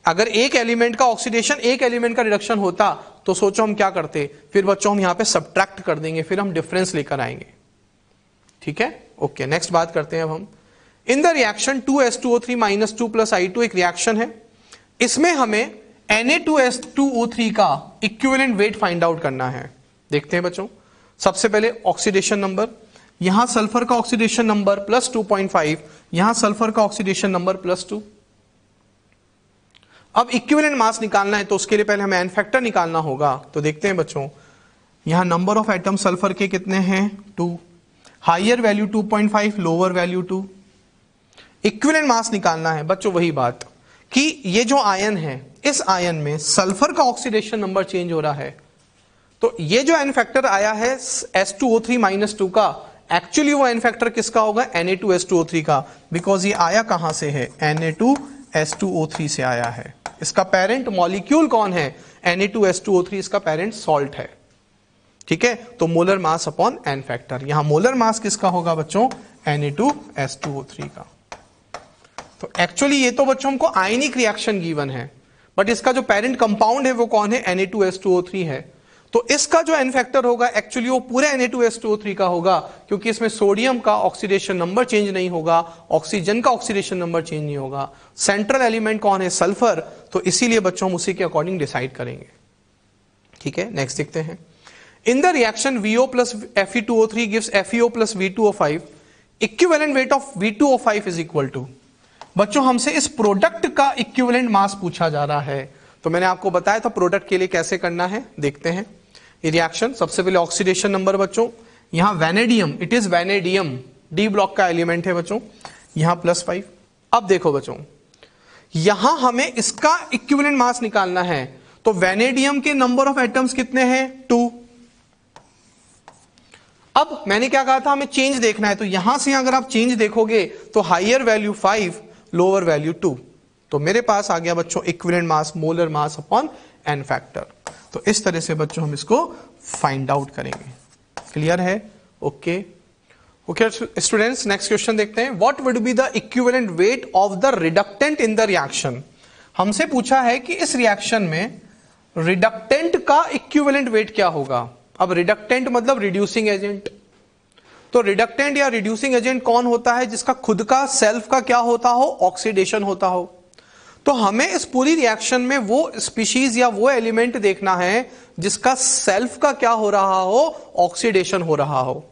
Speaker 1: अगर एक एलिमेंट का ऑक्सीडेशन एक एलिमेंट का रिडक्शन होता, तो सोचो हम क्या करते, फिर बच्चों हम यहां पे सब्ट्रैक्ट कर देंगे, फिर हम डिफरेंस लेकर आएंगे। ठीक है, ओके, नेक्स्ट बात करते हैं अब हम। इन द रिएक्शन 2S2O3 -2 + I2 एक रिएक्शन है, इसमें हमें Na2S2O3 का इक्विवेलेंट वेट फाइंड आउट करना है। देखते हैं बच्चों, सबसे पहले ऑक्सीडेशन नंबर, यहां सल्फर का ऑक्सीडेशन नंबर +2.5, यहां सल्फर का ऑक्सीडेशन नंबर +2। अब इक्विवेलेंट मास निकालना है, तो उसके लिए पहले हमें एन फैक्टर निकालना होगा। तो देखते हैं बच्चों, यहां नंबर ऑफ एटम सल्फर के कितने हैं, 2, higher value 2.5, lower value 2। Equivalent mass निकालना है बच्चों, वही बात कि ये जो आयन है, इस आयन में सल्फर का ऑक्सीडेशन नंबर चेंज हो रहा है, तो ये जो एन फैक्टर आया है S2O3 -2 का, एक्चुअली वो एन फैक्टर किसका होगा, Na2S2O3 का, बिकॉज ये आया कहां से है, Na2S2O3 से आया है। इसका पेरेंट मॉलिक्यूल कौन है, Na2S2O3, इसका पेरेंट सॉल्ट है। ठीक है, तो molar mass upon n factor, यहां मोलर मास किसका होगा बच्चों, Na2S2O3 का। तो एक्चुअली ये तो बच्चों हमको आयनिक रिएक्शन गिवन है, बट इसका जो पेरेंट कंपाउंड है वो कौन है, Na2S2O3 है। तो इसका जो एन फैक्टर होगा एक्चुअली वो पूरे Na2S2O3 का होगा, क्योंकि इसमें सोडियम का ऑक्सीडेशन नंबर चेंज नहीं होगा, ऑक्सीजन का ऑक्सीडेशन नंबर चेंज नहीं होगा, सेंट्रल एलिमेंट कौन है, सल्फर, तो इसीलिए बच्चों हम उसी के अकॉर्डिंग डिसाइड करेंगे। ठीक है, नेक्स्ट देखते हैं। In the reaction VO + Fe2O3 gives FeO + V2O5, equivalent weight of V2O5 is equal to. बच्चों हमसे इस प्रोडक्ट का इक्विवेलेंट मास पूछा जा रहा है, तो मैंने आपको बताया था प्रोडक्ट के लिए कैसे करना है। देखते हैं ये रिएक्शन, सबसे पहले ऑक्सीडेशन नंबर बच्चों, यहां vanadium, it is vanadium, D block का एलिमेंट है बच्चों, यहां +5। अब देखो बच्चों, यहां हमें इसका इक्विवेलेंट मास निकालना है, तो वैनेडियम के नंबर ऑफ एटम्स कितने हैं, 2। अब मैंने क्या कहा था, हमें चेंज देखना है, तो यहां से अगर आप चेंज देखोगे तो हायर वैल्यू 5, लोअर वैल्यू 2, तो मेरे पास आ गया बच्चों equivalent mass molar mass upon n factor. तो इस तरह से बच्चों हम इसको फाइंड आउट करेंगे। क्लियर है, okay okay students, next question देखते हैं। What would be the equivalent weight of the reductant in the reaction. हमसे पूछा है कि इस रिएक्शन में रिडक्टेंट का इक्विवेलेंट वेट क्या होगा। अब रिडक्टेंट मतलब रिड्यूसिंग एजेंट, तो रिडक्टेंट या रिड्यूसिंग एजेंट कौन होता है, जिसका खुद का सेल्फ का क्या होता हो, ऑक्सीडेशन होता हो। तो हमें इस पूरी रिएक्शन में वो स्पीशीज या वो एलिमेंट देखना है जिसका सेल्फ का क्या हो रहा हो, ऑक्सीडेशन हो रहा हो,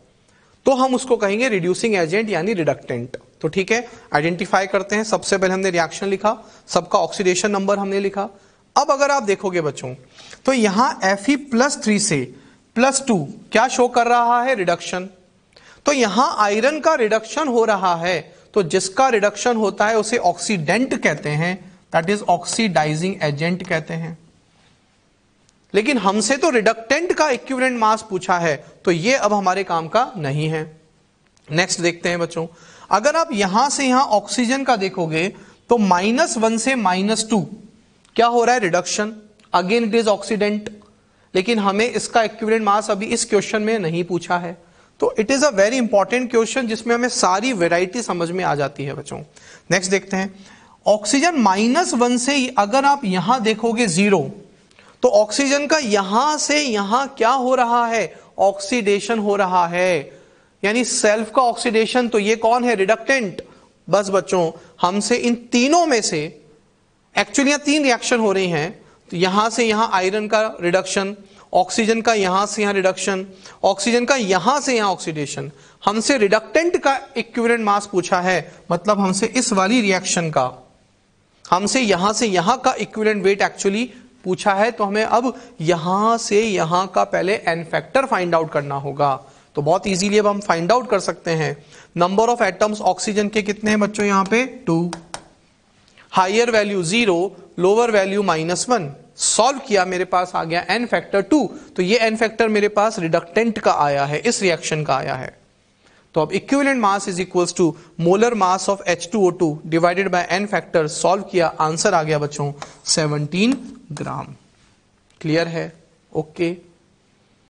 Speaker 1: तो हम उसको कहेंगे रिड्यूसिंग एजेंट यानी रिडक्टेंट। तो ठीक है, आइडेंटिफाई करते हैं। सबसे पहले हमने रिएक्शन लिखा, सबका ऑक्सीडेशन नंबर हमने लिखा। अब अगर आप देखोगे बच्चों, तो यहां Fe +3 से +2 क्या शो कर रहा है, रिडक्शन। तो तो यहां आयरन का रिडक्शन हो रहा है, तो जिसका रिडक्शन होता है उसे ऑक्सीडेंट कहते हैं, दैट इज ऑक्सीडाइजिंग एजेंट कहते हैं। लेकिन हमसे तो रिडक्टेंट का इक्विवेलेंट मास पूछा है, तो ये अब हमारे काम का नहीं है। नेक्स्ट देखते हैं बच्चों, अगर आप यहां से यहां ऑक्सीजन का देखोगे तो -1 से -2 क्या हो रहा है, reduction, again it is oxidant. लेकिन हमें इसका इक्विवेलेंट मास अभी इस क्वेश्चन में नहीं पूछा है, तो it is a very important question जिसमें हमें सारी वेराइटी समझ में आ जाती है बच्चों। नेक्स्ट देखते हैं, ऑक्सीजन -1 से अगर आप यहां देखोगे 0, तो ऑक्सीजन का यहां से यहां क्या हो रहा है, ऑक्सीडेशन हो रहा है, यानी सेल्फ का ऑक्सीडेशन। तो ये कौन है, रिडक्टेंट। बस बच्चों, हमसे इन तीनों में से एक्चुअली यहां 3 रिएक्शन हो रही हैं, तो यहां से यहां आयरन का रिडक्शन, ऑक्सीजन का यहां से यहां रिडक्शन, ऑक्सीजन का यहां से यहां ऑक्सीडेशन। हमसे रिडक्टेंट का इक्विवेलेंट मास पूछा है, मतलब हमसे इस वाली रिएक्शन का, हमसे यहां से यहां का इक्विवेलेंट वेट एक्चुअली पूछा है। तो हमें अब यहां से यहां का पहले एन फैक्टर फाइंड आउट करना होगा। तो बहुत इजीली अब हम फाइंड आउट कर सकते हैं। नंबर ऑफ एटम्स ऑक्सीजन के कितने हैं बच्चों, यहां पे 2, higher value 0, lower value -1। Solve किया, मेरे पास आ गया एन फैक्टर 2। तो ये एन फैक्टर मेरे पास रिडक्टेंट का आया है, इस रिएक्शन का आया है। तो अब equivalent mass is equals to molar mass of H2O2 divided by n factor. Solve किया, आंसर आ गया बच्चों 17 ग्राम। क्लियर है? ओके।